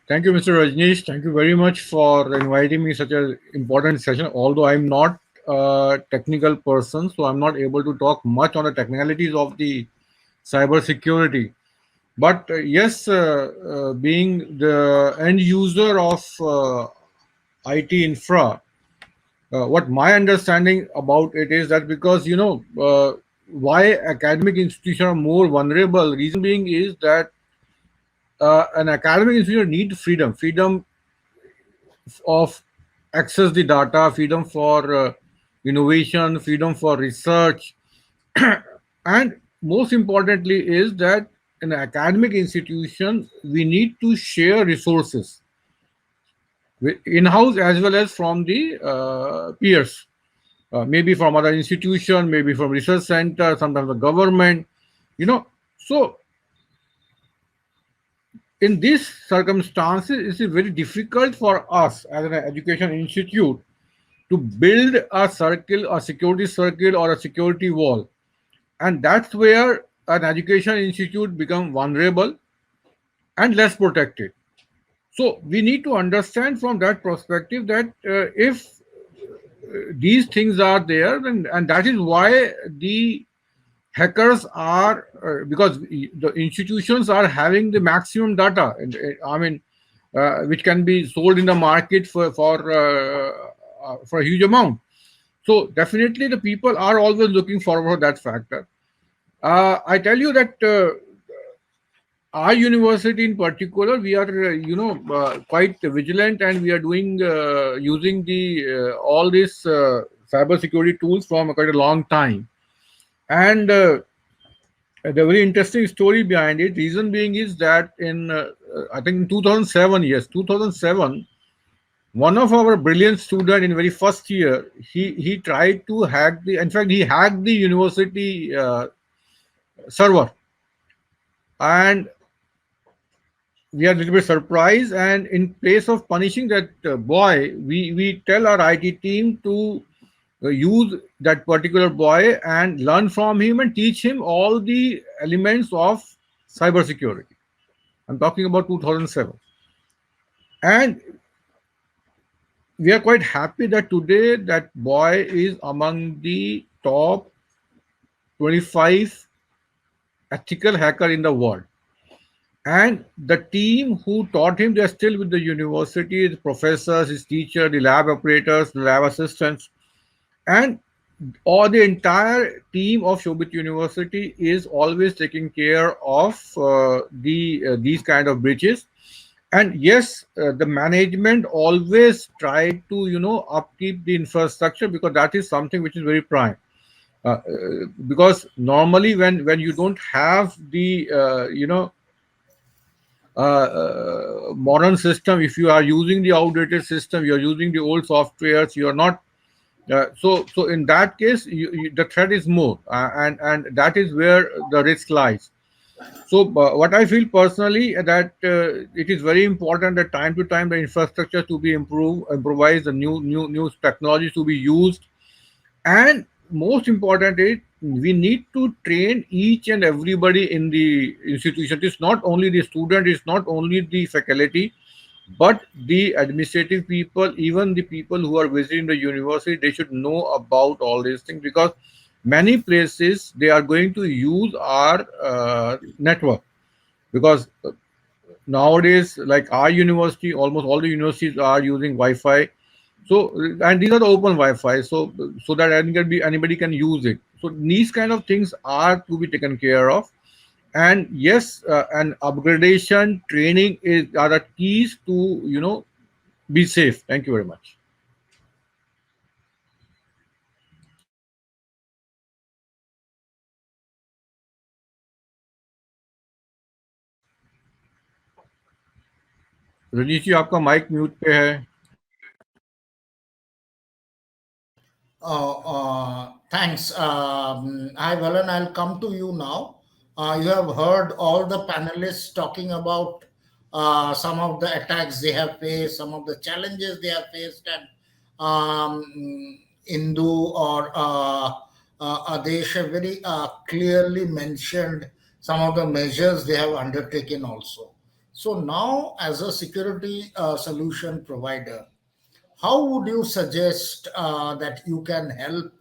Thank you, Mr. Rajneesh. Thank you very much for inviting me such an important session. Although I'm not a technical person, so I'm not able to talk much on the technicalities of the cyber security. But yes, being the end user of IT infra, what my understanding about it is that because why academic institutions are more vulnerable. Reason being is that an academic institution needs freedom of access the data, freedom for innovation, freedom for research, and most importantly is that in an academic institution we need to share resources in-house as well as from the peers, maybe from other institution, maybe from research center, sometimes the government, so in these circumstances, it is very difficult for us as an education institute to build a circle, a security circle, or a security wall. And that's where an education institute becomes vulnerable and less protected. So we need to understand from that perspective that if these things are there, and that is why the hackers are because the institutions are having the maximum data, which can be sold in the market for a huge amount. So definitely the people are always looking forward to that factor. I tell you that our university in particular, we are quite vigilant, and we are doing using the all these cyber security tools from quite a long time. And the very interesting story behind it, reason being is that in I think in 2007, yes, 2007, one of our brilliant student in very first year, he tried to hack in fact he hacked the university server, and we are a little bit surprised. And in place of punishing that boy, we tell our IT team to use that particular boy and learn from him and teach him all the elements of cybersecurity. I'm talking about 2007. And we are quite happy that today that boy is among the top 25 ethical hacker in the world. And the team who taught him, they're still with the university, the professors, his teacher, the lab operators, the lab assistants, and or the entire team of Shobit University is always taking care of these kind of breaches. And yes, the management always try to upkeep the infrastructure, because that is something which is very prime. Because normally when you don't have the modern system, if you are using the outdated system, you are using the old softwares, you are not so in that case, the threat is more, and that is where the risk lies. So what I feel personally, that it is very important that time to time the infrastructure to be improvised, the new technologies to be used, and most important is we need to train each and everybody in the institution. It's not only the student, it's not only the faculty, but the administrative people, even the people who are visiting the university, they should know about all these things, because many places they are going to use our network. Because nowadays, like our university, almost all the universities are using Wi-Fi. So, and these are the open Wi-Fi, so that anybody can use it. So these kind of things are to be taken care of. And yes, and upgradation training are the keys to be safe. Thank you very much. Rajneesh जी, आपका mic mute पे है. Thanks. Hi, Valan. I'll come to you now. You have heard all the panelists talking about some of the attacks they have faced, some of the challenges they have faced, and Indu or Adesh have very clearly mentioned some of the measures they have undertaken also. So now, as a security solution provider, how would you suggest that you can help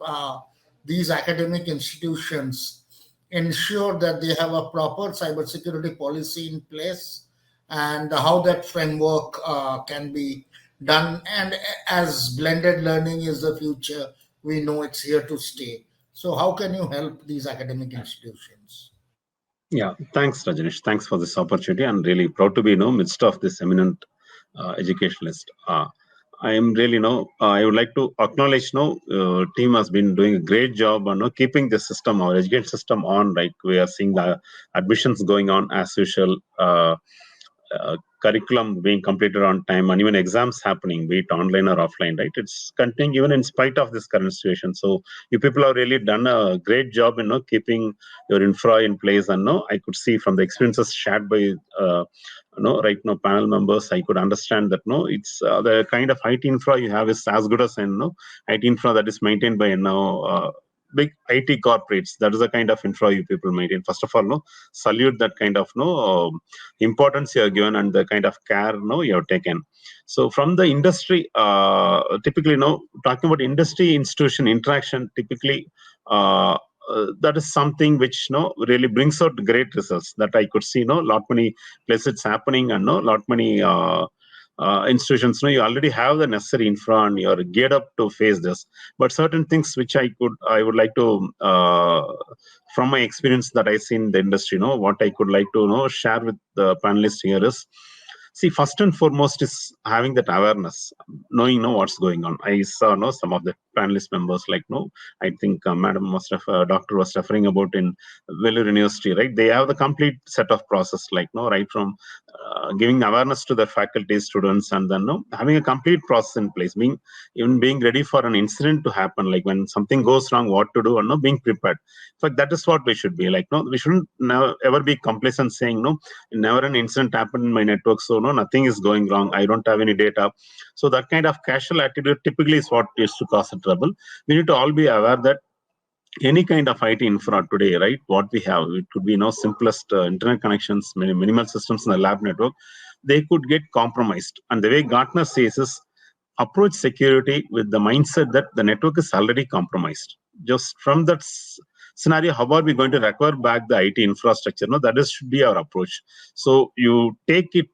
these academic institutions ensure that they have a proper cybersecurity policy in place, and how that framework can be done? And as blended learning is the future, we know it's here to stay. So, how can you help these academic institutions? Yeah, thanks, Rajanish. Thanks for this opportunity. I'm really proud to be, midst of this eminent educationalist. I am really, I would like to acknowledge, team has been doing a great job on keeping the system, our education system on. Like we are seeing the admissions going on as usual. Curriculum being completed on time, and even exams happening, be it online or offline, right? It's continuing even in spite of this current situation. So you people have really done a great job in keeping your infra in place. And I could see from the experiences shared by right now panel members, I could understand that it's the kind of IT infra you have is as good as IT infra that is maintained by big IT corporates. That is the kind of infra you people maintain. First of all, salute that kind of importance you are given and the kind of care you have taken. So from the industry, typically talking about industry institution interaction, typically that is something which really brings out great results that I could see. Lot many places it's happening, and lot many institutions, you already have the necessary infra and you're geared up to face this. But certain things which I would like to, from my experience that I see in the industry, what I could like to share with the panelists here is, see, first and foremost is having that awareness, knowing what's going on. I saw some of the panelist members, like I think Madam was Doctor was referring about in Vellore University, right? They have the complete set of process, like right from giving awareness to the faculty, students, and then having a complete process in place, being ready for an incident to happen, like when something goes wrong, what to do, and being prepared. In fact, that is what we should be like. We shouldn't never ever be complacent, saying never an incident happened in my network, so nothing is going wrong, I don't have any data. So that kind of casual attitude typically is what used to cause a trouble. We need to all be aware that any kind of IT infra today, right? What we have, it could be simplest internet connections, minimal systems in the lab network, they could get compromised. And the way Gartner says is, approach security with the mindset that the network is already compromised. Just from that scenario, how are we going to recover back the IT infrastructure? That should be our approach. So you take it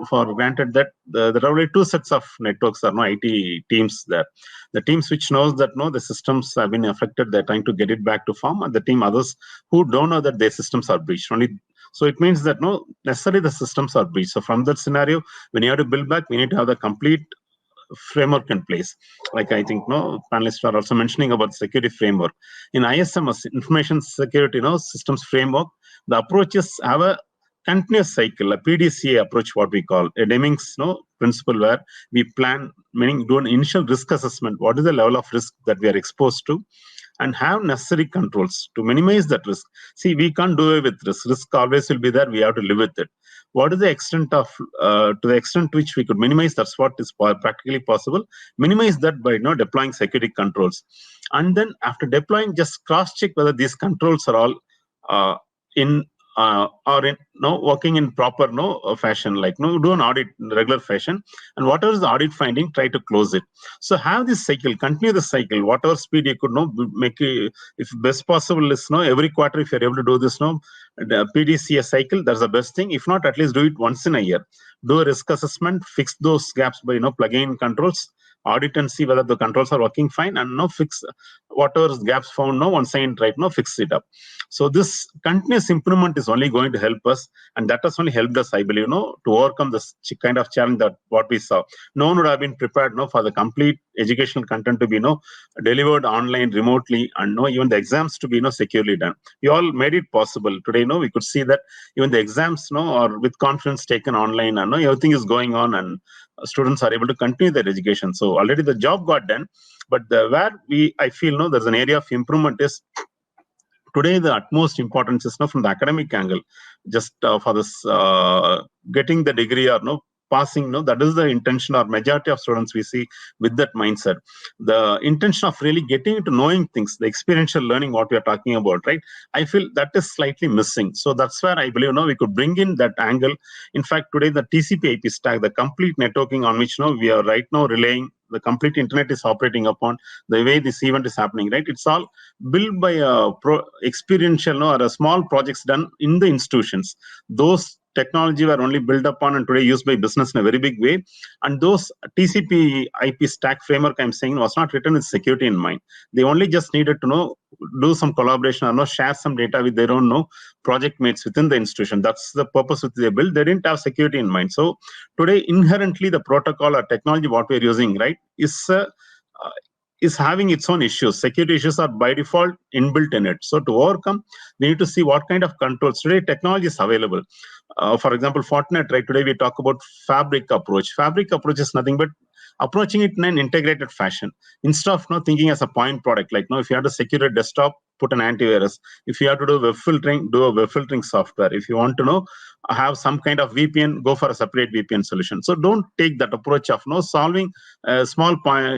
for granted that there are only two sets of networks, or IT teams there. The teams which knows that the systems have been affected, they're trying to get it back to form, and the team others who don't know that their systems are breached. Only So it means that no necessarily the systems are breached. So from that scenario, when you have to build back, we need to have the complete framework in place. Like I think no panelists are also mentioning about security framework in ISMS, information security systems framework. The approaches have a continuous cycle, a PDCA approach, what we call a Deming's principle, where we plan, meaning do an initial risk assessment. What is the level of risk that we are exposed to, and have necessary controls to minimize that risk. See, we can't do away with risk. Risk always will be there. We have to live with it. What is the extent of, to the extent to which we could minimize, that's what is practically possible. Minimize that by deploying security controls. And then after deploying, just cross-check whether these controls are all in or in working in proper fashion, like do an audit in regular fashion, and whatever is the audit finding, try to close it. So have this cycle, continue the cycle, whatever speed you could make it, if best possible is every quarter, if you're able to do this the PDCA cycle, that's the best thing. If not, at least do it once in a year. Do a risk assessment, fix those gaps by plugging in controls, audit and see whether the controls are working fine, and fix whatever gaps found once I right fix it up. So this continuous improvement is only going to help us, and that has only helped us, I believe, to overcome this kind of challenge that what we saw. No one would have been prepared for the complete educational content to be delivered online remotely, and even the exams to be securely done. We all made it possible today. We could see that even the exams are with conference taken online, and everything is going on, and students are able to continue their education. So already the job got done, but where I feel there's an area of improvement is today the utmost importance is from the academic angle, just for this getting the degree or passing, that is the intention, or majority of students we see with that mindset. The intention of really getting into knowing things, the experiential learning, what we are talking about, right? I feel that is slightly missing. So that's where I believe we could bring in that angle. In fact, today the TCP/IP stack, the complete networking on which we are right now relying, the complete internet is operating upon, the way this event is happening, right? It's all built by a experiential or a small projects done in the institutions. Those technology were only built upon and today used by business in a very big way. And those TCP/IP stack framework I'm saying was not written with security in mind. They only just needed to do some collaboration or share some data with their own project mates within the institution. That's the purpose which they built. They didn't have security in mind. So today inherently the protocol or technology what we're using, right, is having its own issues. Security issues are by default inbuilt in it. So to overcome, we need to see what kind of controls. Today technology is available. For example, Fortinet, right? Today we talk about fabric approach. Fabric approach is nothing but approaching it in an integrated fashion. Instead of thinking as a point product, like if you have to secure a desktop, put an antivirus. If you have to do web filtering, do a web filtering software. If you want to have some kind of VPN, go for a separate VPN solution. So don't take that approach of solving a small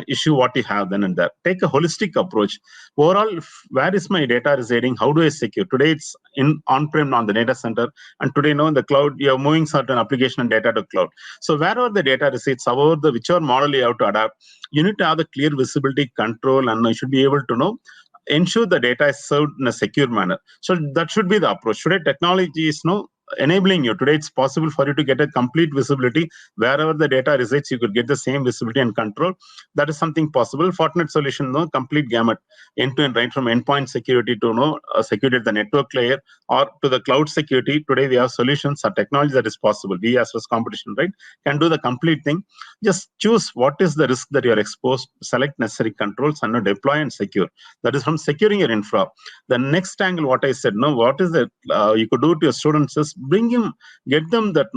issue what you have then and there. Take a holistic approach. Overall, where is my data residing? How do I secure? Today it's in on-prem on the data center, and today in the cloud you're moving certain application and data to cloud. So wherever the data resides, however the whichever model you have to adapt, you need to have the clear visibility control, and you should be able to ensure the data is served in a secure manner. So that should be the approach. Today technology is enabling you. Today it's possible for you to get a complete visibility wherever the data resides. You could get the same visibility and control. That is something possible. Fortinet solution, complete gamut, end-to-end, right from endpoint security to security at the network layer or to the cloud security. Today we have solutions or technology that is possible. We as well as competition, right, can do the complete thing. Just choose what is the risk that you are exposed, select necessary controls, and deploy and secure. That is from securing your infra. The next angle, what I said, what is that you could do to your students is get them that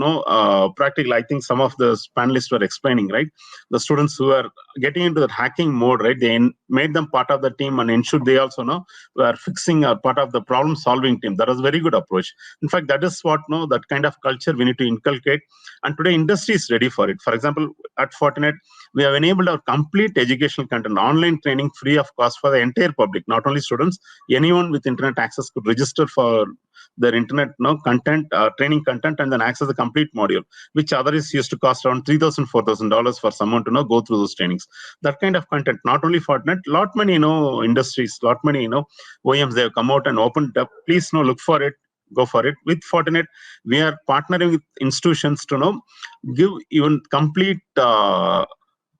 practical. I think some of the panelists were explaining, right? The students who are getting into that hacking mode, right? They made them part of the team and ensured they also were fixing part of the problem solving team. That was a very good approach. In fact, that is what that kind of culture we need to inculcate. And today industry is ready for it. For example, at Fortinet, we have enabled our complete educational content, online training free of cost for the entire public, not only students. Anyone with internet access could register for their internet content, training content, and then access the complete module, which others used to cost around $3,000, $4,000 for someone to go through those trainings. That kind of content, not only Fortinet, lot many industries, lot many OEMs, they have come out and opened up. Please look for it. Go for it. With Fortinet, we are partnering with institutions to give even complete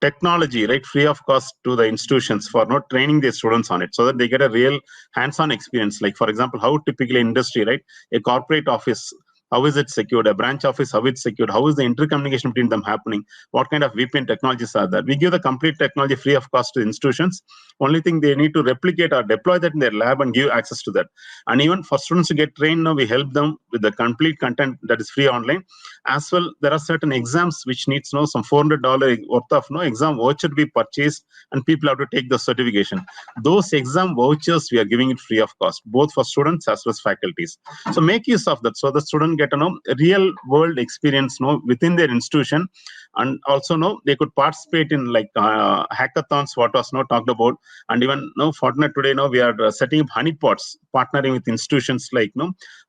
technology, right, free of cost to the institutions for training their students on it, so that they get a real hands-on experience. Like for example, how typically industry, right, a corporate office, how is it secured, a branch office, how it's secured, how is the intercommunication between them happening, what kind of VPN technologies are there. We give the complete technology free of cost to institutions. Only thing they need to replicate or deploy that in their lab and give access to that. And even for students to get trained now, we help them with the complete content that is free online. As well, there are certain exams which needs some $400 worth of exam voucher to be purchased, and people have to take the certification. Those exam vouchers we are giving it free of cost, both for students as well as faculties. So make use of that so the student get a real world experience within their institution. And also they could participate in like hackathons, what was talked about. And even Fortnite today we are setting up honeypots, partnering with institutions like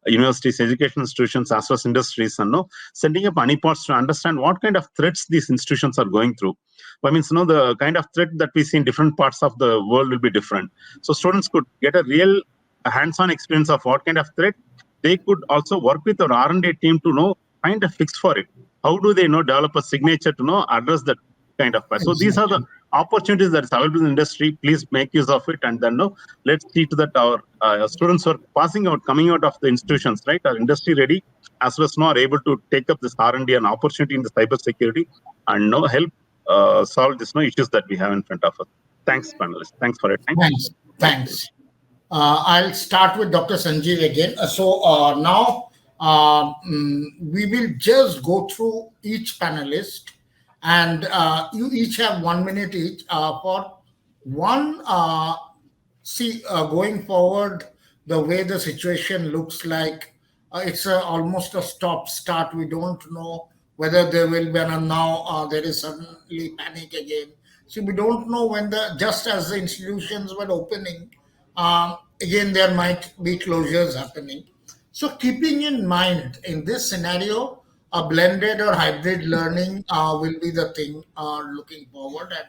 universities, education institutions as well as industries, and sending up honeypots to understand what kind of threats these institutions are going through. I mean, the kind of threat that we see in different parts of the world will be different. So students could get a real hands-on experience of what kind of threat. They could also work with our R&D team to find a fix for it. How do they develop a signature to address that kind of path? So these are the opportunities that is available in the industry. Please make use of it, and then let's see to that our students who are coming out of the institutions, right, are industry ready, as well as are able to take up this R&D and opportunity in the cyber security, and help solve this issues that we have in front of us. Thanks, panelists. Thanks for your time. Thanks. I'll start with Dr. Sanjeev again. Now we will just go through each panelist, and you each have 1 minute each for one. Going forward, the way the situation looks like, it's almost a stop start. We don't know whether there will be, and now there is suddenly panic again. So we don't know when just as the institutions were opening, again there might be closures happening. So keeping in mind in this scenario, a blended or hybrid learning will be the thing looking forward, and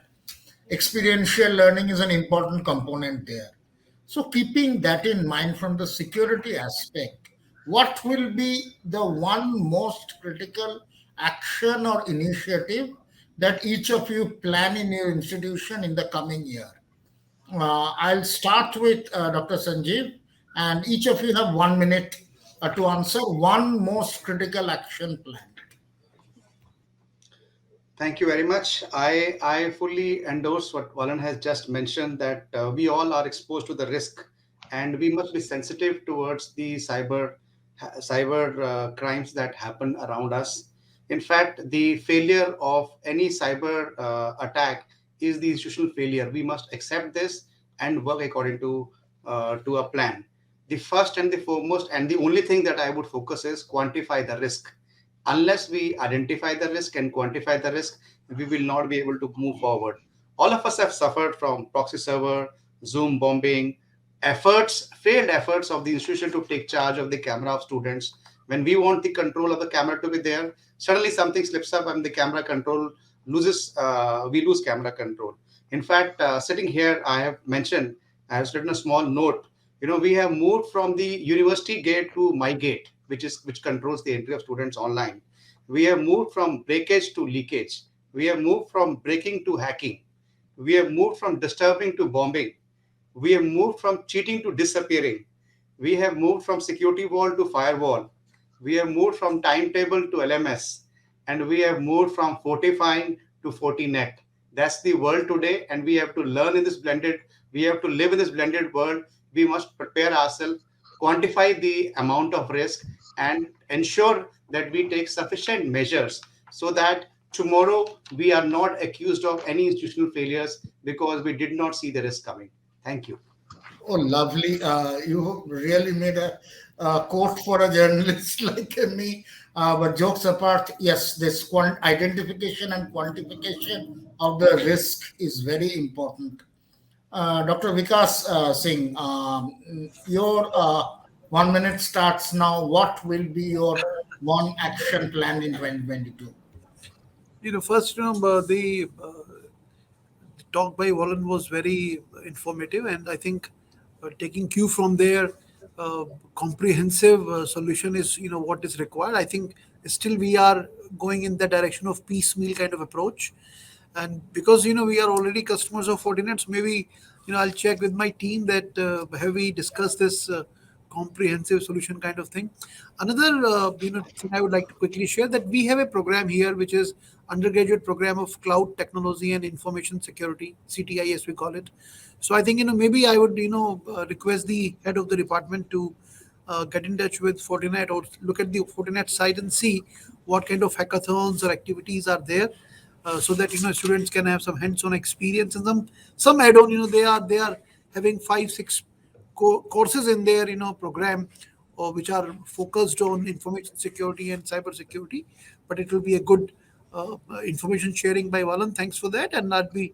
experiential learning is an important component there. So, keeping that in mind from the security aspect, what will be the one most critical action or initiative that each of you plan in your institution in the coming year? I'll start with Dr. Sanjeev, and each of you have 1 minute to answer one most critical action plan. Thank you very much. I fully endorse what Valan has just mentioned, that we all are exposed to the risk, and we must be sensitive towards the cyber crimes that happen around us. In fact, the failure of any cyber attack is the institutional failure. We must accept this and work according to a plan. The first and the foremost and the only thing that I would focus is quantify the risk. Unless we identify the risk and quantify the risk, we will not be able to move forward. All of us have suffered from proxy server, Zoom bombing, failed efforts of the institution to take charge of the camera of students. When we want the control of the camera to be there, suddenly something slips up and the camera control we lose camera control. In fact, sitting here, I have written a small note. We have moved from the university gate to my gate, which controls the entry of students online. We have moved from breakage to leakage. We have moved from breaking to hacking. We have moved from disturbing to bombing. We have moved from cheating to disappearing. We have moved from security wall to firewall. We have moved from timetable to LMS. And we have moved from fortifying to Fortinet. That's the world today, and we have to live in this blended world. We must prepare ourselves, quantify the amount of risk, and ensure that we take sufficient measures so that tomorrow we are not accused of any institutional failures because we did not see the risk coming. Thank you. Oh, lovely. You really made a quote for a journalist like me. But jokes apart, yes, this identification and quantification of the risk is very important. Dr. Vikas Singh, your 1 minute starts now. What will be your one action plan in 2022? First, the talk by Wallen was very informative, and I think taking cue from their comprehensive solution is what is required. I think still we are going in the direction of piecemeal kind of approach, and because we are already customers of Fortinets, maybe I'll check with my team that have we discussed this comprehensive solution kind of thing. Another thing I would like to quickly share, that we have a program here which is undergraduate program of cloud technology and information security, CTI as we call it. So I think maybe I would request the head of the department to get in touch with Fortinet or look at the Fortinet site and see what kind of hackathons or activities are there, so that students can have some hands-on experience and some add-on. They are having 5-6 courses in their program, or which are focused on information security and cyber security. But it will be a good information sharing by Valan. Thanks for that, and I'd be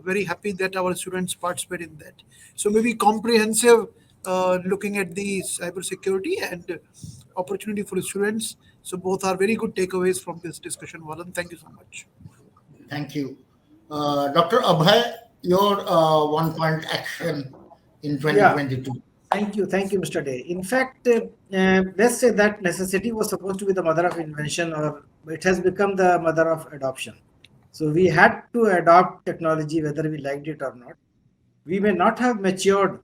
very happy that our students participate in that. So maybe comprehensive looking at the cyber security and opportunity for students. So both are very good takeaways from this discussion, Valan. Thank you so much. Thank you. Dr. Abhay, your one point action in Yeah. 2022. Thank you, Mr. Day. In fact, let's say that necessity was supposed to be the mother of invention, or it has become the mother of adoption. So we had to adopt technology whether we liked it or not. We may not have matured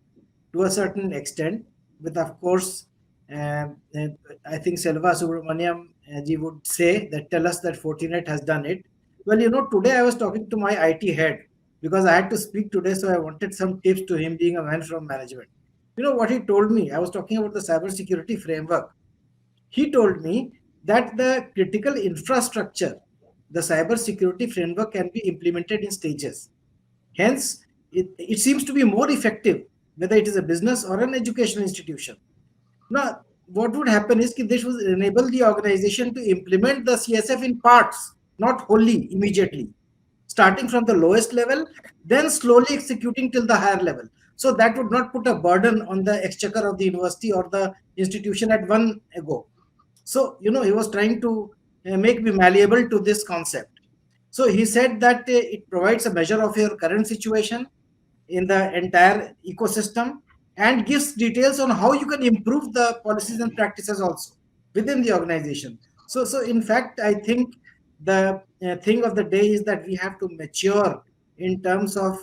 to a certain extent, but of course, uh, uh, I think Selva Subramaniam ji would say that, tell us that Fortinet has done it. Well, today I was talking to my IT head because I had to speak today, so I wanted some tips to him, being a man from management. You know what he told me? I was talking about the cybersecurity framework. He told me that the critical infrastructure, the cybersecurity framework, can be implemented in stages. Hence, it seems to be more effective whether it is a business or an educational institution. Now, what would happen is that this would enable the organization to implement the CSF in parts, not wholly, immediately, starting from the lowest level, then slowly executing till the higher level. So that would not put a burden on the exchequer of the university or the institution at one go. So, he was trying to make me malleable to this concept. So he said that it provides a measure of your current situation in the entire ecosystem and gives details on how you can improve the policies and practices also within the organization. So in fact, I think the thing of the day is that we have to mature in terms of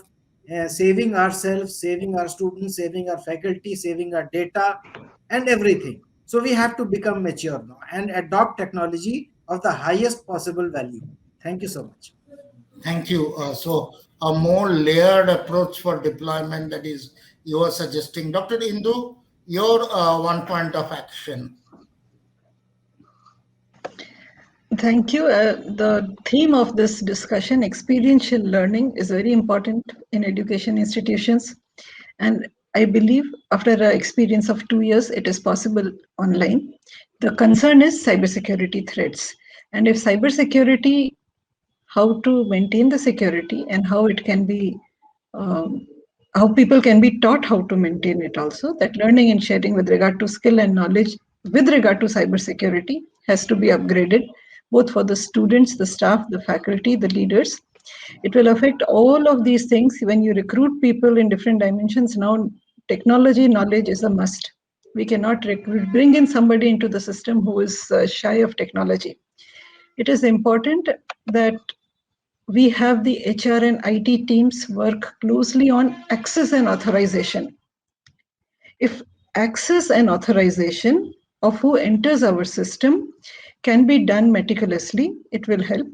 saving ourselves, saving our students, saving our faculty, saving our data, and everything. So we have to become mature now and adopt technology of the highest possible value. Thank you so much. Thank you. So a more layered approach for deployment, that is you are suggesting. Dr. Indu, your one point of action. Thank you. The theme of this discussion, experiential learning, is very important in education institutions. And I believe after an experience of 2 years, it is possible online. The concern is cybersecurity threats. And if cybersecurity, how to maintain the security and how it can be, how people can be taught how to maintain it also, that learning and sharing with regard to skill and knowledge with regard to cybersecurity has to be upgraded, both for the students, the staff, the faculty, the leaders. It will affect all of these things when you recruit people in different dimensions. Now, technology knowledge is a must. We cannot bring in somebody into the system who is shy of technology. It is important that we have the HR and IT teams work closely on access and authorization. If access and authorization of who enters our system can be done meticulously, it will help.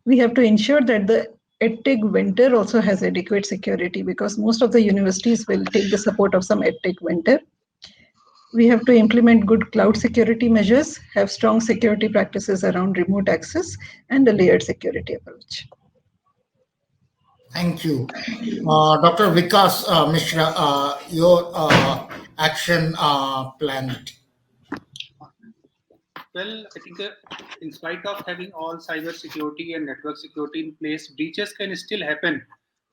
We have to ensure that the edtech vendor also has adequate security, because most of the universities will take the support of some edtech vendor. We have to implement good cloud security measures, have strong security practices around remote access, and a layered security approach. Thank you. Dr. Vikas Mishra, your action plan. Well, I think in spite of having all cyber security and network security in place, breaches can still happen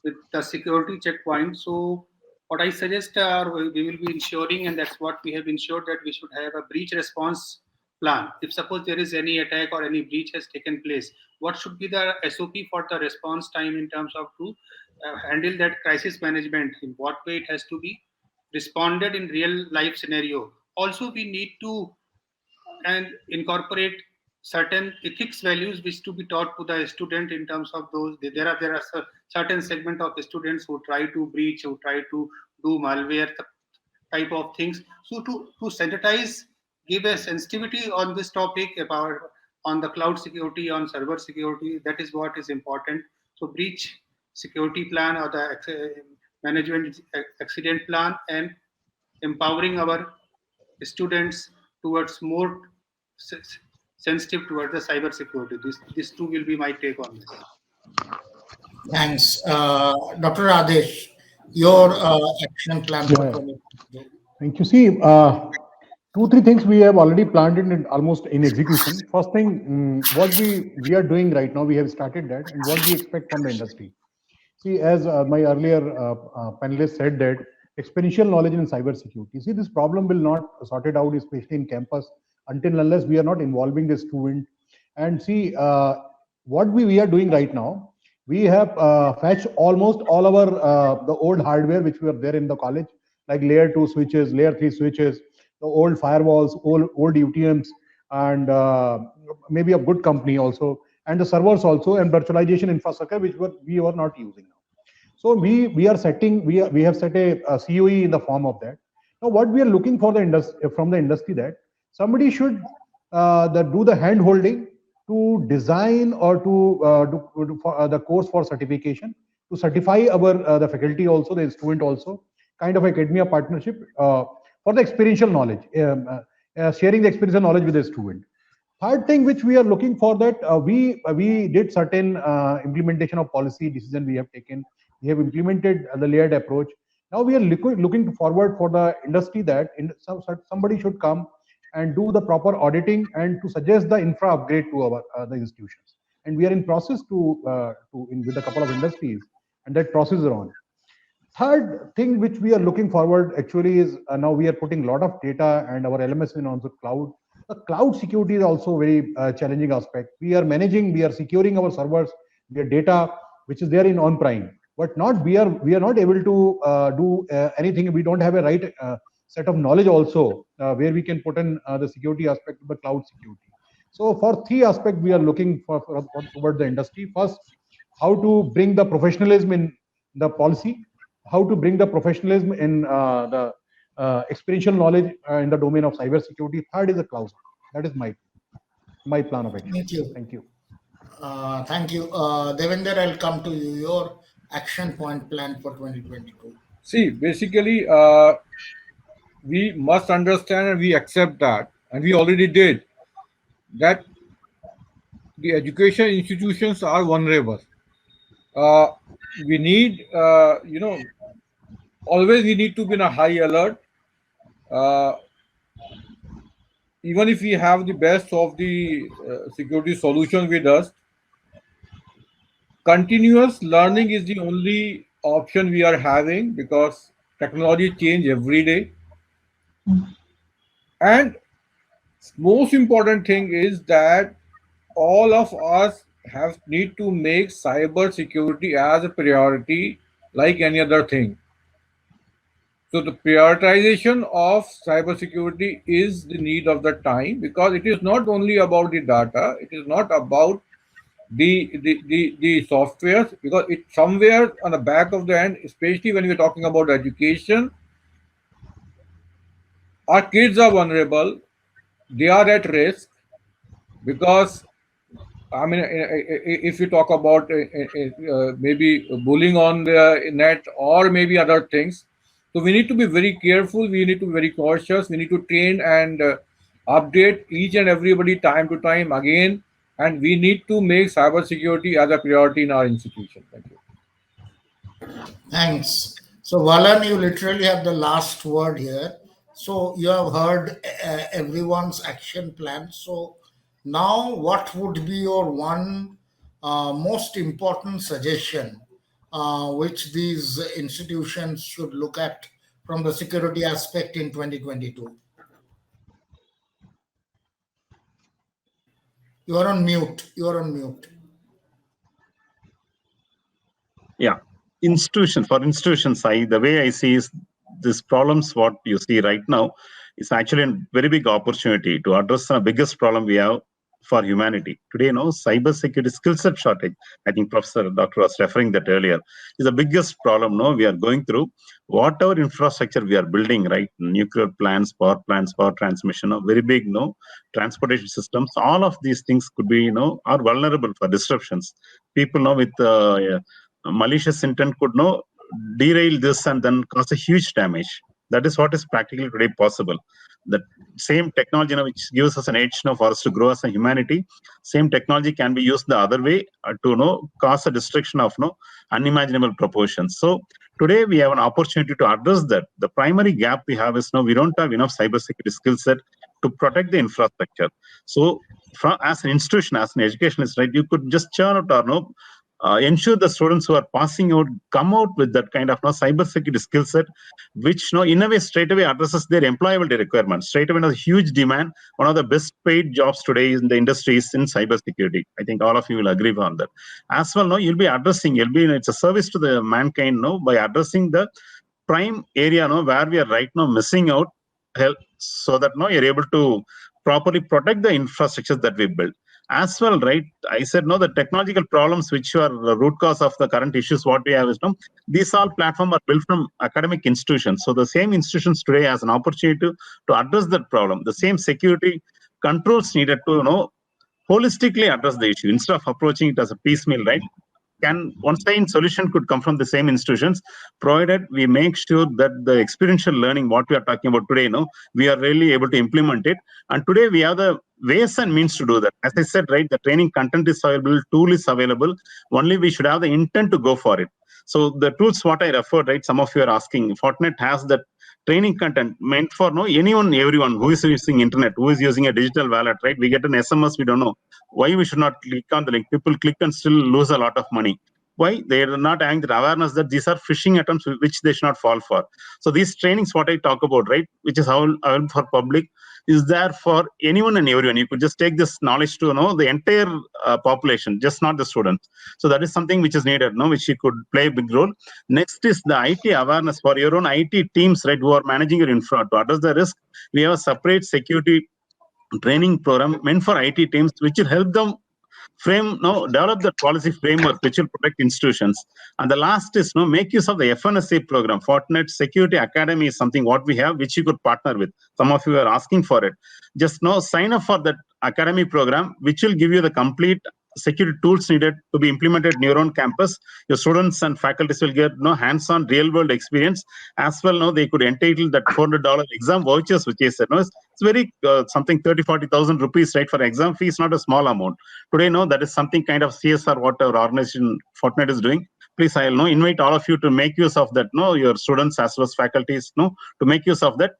with the security checkpoint. So, what I suggest we will be ensuring, and that's what we have ensured, that we should have a breach response plan. If suppose there is any attack or any breach has taken place, what should be the SOP for the response time in terms of to handle that crisis management? In what way it has to be responded in real life scenario. Also, we need to and incorporate certain ethics values which to be taught to the student in terms of those. There are certain segment of students who try to breach, who try to do malware. type of things. So to synthesize, give a sensitivity on this topic about on the cloud security, on server security, that is what is important. So breach security plan or the management accident plan, and empowering our students towards more sensitive towards the cyber security. This two will be my take on this. Thanks. Dr. Adesh, your action plan for Yeah. 2022. Thank you. See, two, three things we have already planned in almost in execution. First thing, what we are doing right now, we have started that, and what we expect from the industry. See, as my earlier panelist said that experiential knowledge in cyber security. See, this problem will not sort it out, especially in campus, until unless we are not involving the student. And see, what we are doing right now, we have fetched almost all our the old hardware which were there in the college, like layer 2 switches, layer 3 switches, the old firewalls, old UTMs, and maybe a good company also, and the servers also, and virtualization infrastructure which we were not using now. So we are setting, we have set a COE in the form of that. Now what we are looking for the industry, from the industry, that somebody should do the hand holding to design or to do for, the course for certification, to certify our the faculty also, the student also, kind of academia partnership for the experiential knowledge, sharing the experiential knowledge with the student. Third thing which we are looking for, that we did certain implementation of policy decision we have taken. We have implemented the layered approach. Now we are looking forward for the industry that somebody should come and do the proper auditing and to suggest the infra upgrade to our the institutions. And we are in process with a couple of industries, and that process is on. Third thing which we are looking forward actually is now we are putting a lot of data and our LMS in on the cloud. The cloud security is also very challenging aspect. We are securing our servers, their data, which is there in on-prem, but we are not able to do anything. We don't have a right set of knowledge also where we can put in the security aspect of the cloud security. So for three aspects we are looking for toward the industry. First, how to bring the professionalism in the policy, how to bring the professionalism in the experiential knowledge in the domain of cyber security. Third is the cloud. That is my plan of action. Thank you. Thank you. Thank you. Devender, I'll come to you. Your action point plan for 2022. See, basically, we must understand and we accept that, and we already did, that the education institutions are vulnerable. We need, always we need to be in a high alert. Even if we have the best of the security solution with us, continuous learning is the only option we are having, because technology change every day. And most important thing is that all of us need to make cyber security as a priority like any other thing. So the prioritization of cybersecurity is the need of the time, because it is not only about the data, it is not about the software, because it somewhere on the back of the end, especially when we're talking about education, our kids are vulnerable, they are at risk, because I mean, if you talk about maybe bullying on the net or maybe other things, so we need to be very careful. We need to be very cautious. We need to train and update each and everybody time to time again, and we need to make cybersecurity as a priority in our institution. Thank you. Thanks. So, Valan, you literally have the last word here. So, you have heard everyone's action plan. So, now what would be your one most important suggestion which these institutions should look at from the security aspect in 2022? You are on mute. You are on mute. Yeah, for institutions, the way I see is these problems what you see right now is actually a very big opportunity to address the biggest problem we have for humanity. Today, cybersecurity skill set shortage, I think Professor Doctor was referring that earlier, is the biggest problem we are going through. Whatever infrastructure we are building, right? Nuclear plants, power transmission, very big, transportation systems, all of these things could be, are vulnerable for disruptions. People with malicious intent could derail this and then cause a huge damage. That is what is practically today possible. The same technology which gives us an edge for us to grow as a humanity, same technology can be used the other way to cause a destruction of unimaginable proportions. So today we have an opportunity to address that. The primary gap we have is we don't have enough cybersecurity skill set to protect the infrastructure. So as an institution, as an educationalist, right, you could just churn out or ensure the students who are passing out come out with that kind of cybersecurity skill set, which in a way straight away addresses their employability requirements. Straight away, a huge demand. One of the best paid jobs today in the industry is in cybersecurity. I think all of you will agree on that. As well, it's a service to the mankind by addressing the prime area where we are right now missing out, help, so that you're able to properly protect the infrastructures that we build. As well, right, I said the technological problems which are the root cause of the current issues what we have is these all platforms are built from academic institutions. So the same institutions today has an opportunity to address that problem. The same security controls needed to holistically address the issue instead of approaching it as a piecemeal, right? One solution could come from the same institutions, provided we make sure that the experiential learning, what we are talking about today, we are really able to implement it. And today we have the ways and means to do that. As I said, right, the training content is available, tool is available. Only we should have the intent to go for it. So the tools, what I referred, right, some of you are asking, Fortinet has that training content meant for everyone who is using internet, who is using a digital wallet, right? We get an SMS, we don't know why we should not click on the link. People click and still lose a lot of money. Why? They are not having the awareness that these are phishing attempts which they should not fall for. So these trainings, what I talk about, right, which is how for public, is there for anyone and everyone. You could just take this knowledge to the entire population, just not the students. So that is something which is needed, which you could play a big role. Next is the IT awareness for your own IT teams, right, who are managing your infra to address the risk. We have a separate security training program meant for IT teams, which will help them develop the policy framework which will protect institutions. And the last is make use of the FNSA program. Fortinet Security Academy is something what we have, which you could partner with. Some of you are asking for it. Just sign up for that academy program, which will give you the complete security tools needed to be implemented in your own campus. Your students and faculties will get hands-on real-world experience. As well, they could entitle that $400 exam vouchers, which is it's very something 30,000-40,000 rupees, right? For exam fee is not a small amount. Today, that is something kind of CSR what our organization Fortinet is doing. Please, I'll invite all of you to make use of that. Your students as well as faculties, to make use of that.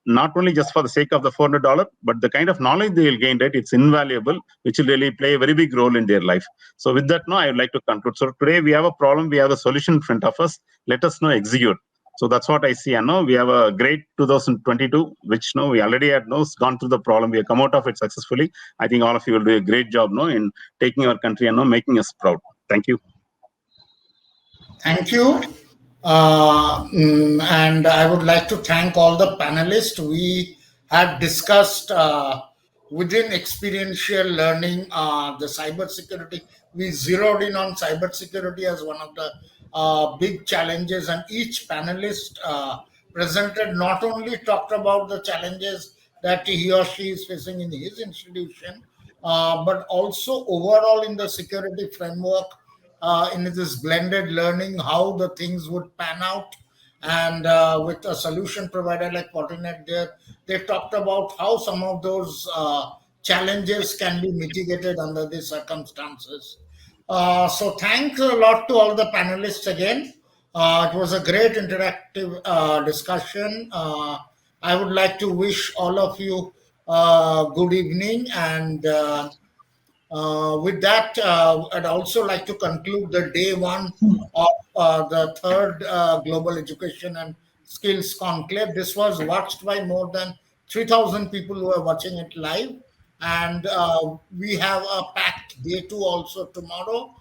Not only just for the sake of the $400, but the kind of knowledge they will gain, right? It's invaluable, which will really play a very big role in their life. So with that, I would like to conclude. So today we have a problem, we have a solution in front of us. Let us execute. So that's what I see. And we have a great 2022, which we already had gone through the problem. We have come out of it successfully. I think all of you will do a great job in taking our country and making us proud. Thank you. Thank you. And I would like to thank all the panelists. We have discussed within experiential learning the cybersecurity. We zeroed in on cybersecurity as one of the big challenges, and each panelist presented not only talked about the challenges that he or she is facing in his institution, but also overall in the security framework, in this blended learning, how the things would pan out. And with a solution provider like Fortinet, they talked about how some of those challenges can be mitigated under these circumstances. So thanks a lot to all the panelists again. It was a great interactive discussion. I would like to wish all of you good evening, and with that, I'd also like to conclude the day one of the third Global Education and Skills Conclave. This was watched by more than 3,000 people who are watching it live. And we have a packed day two also tomorrow.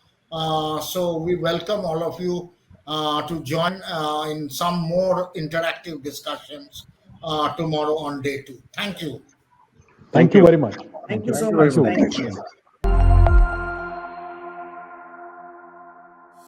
So we welcome all of you to join in some more interactive discussions tomorrow on day two. Thank you. Thank you very much. Thank you so Thank you much. very much. Thank Thank you. you.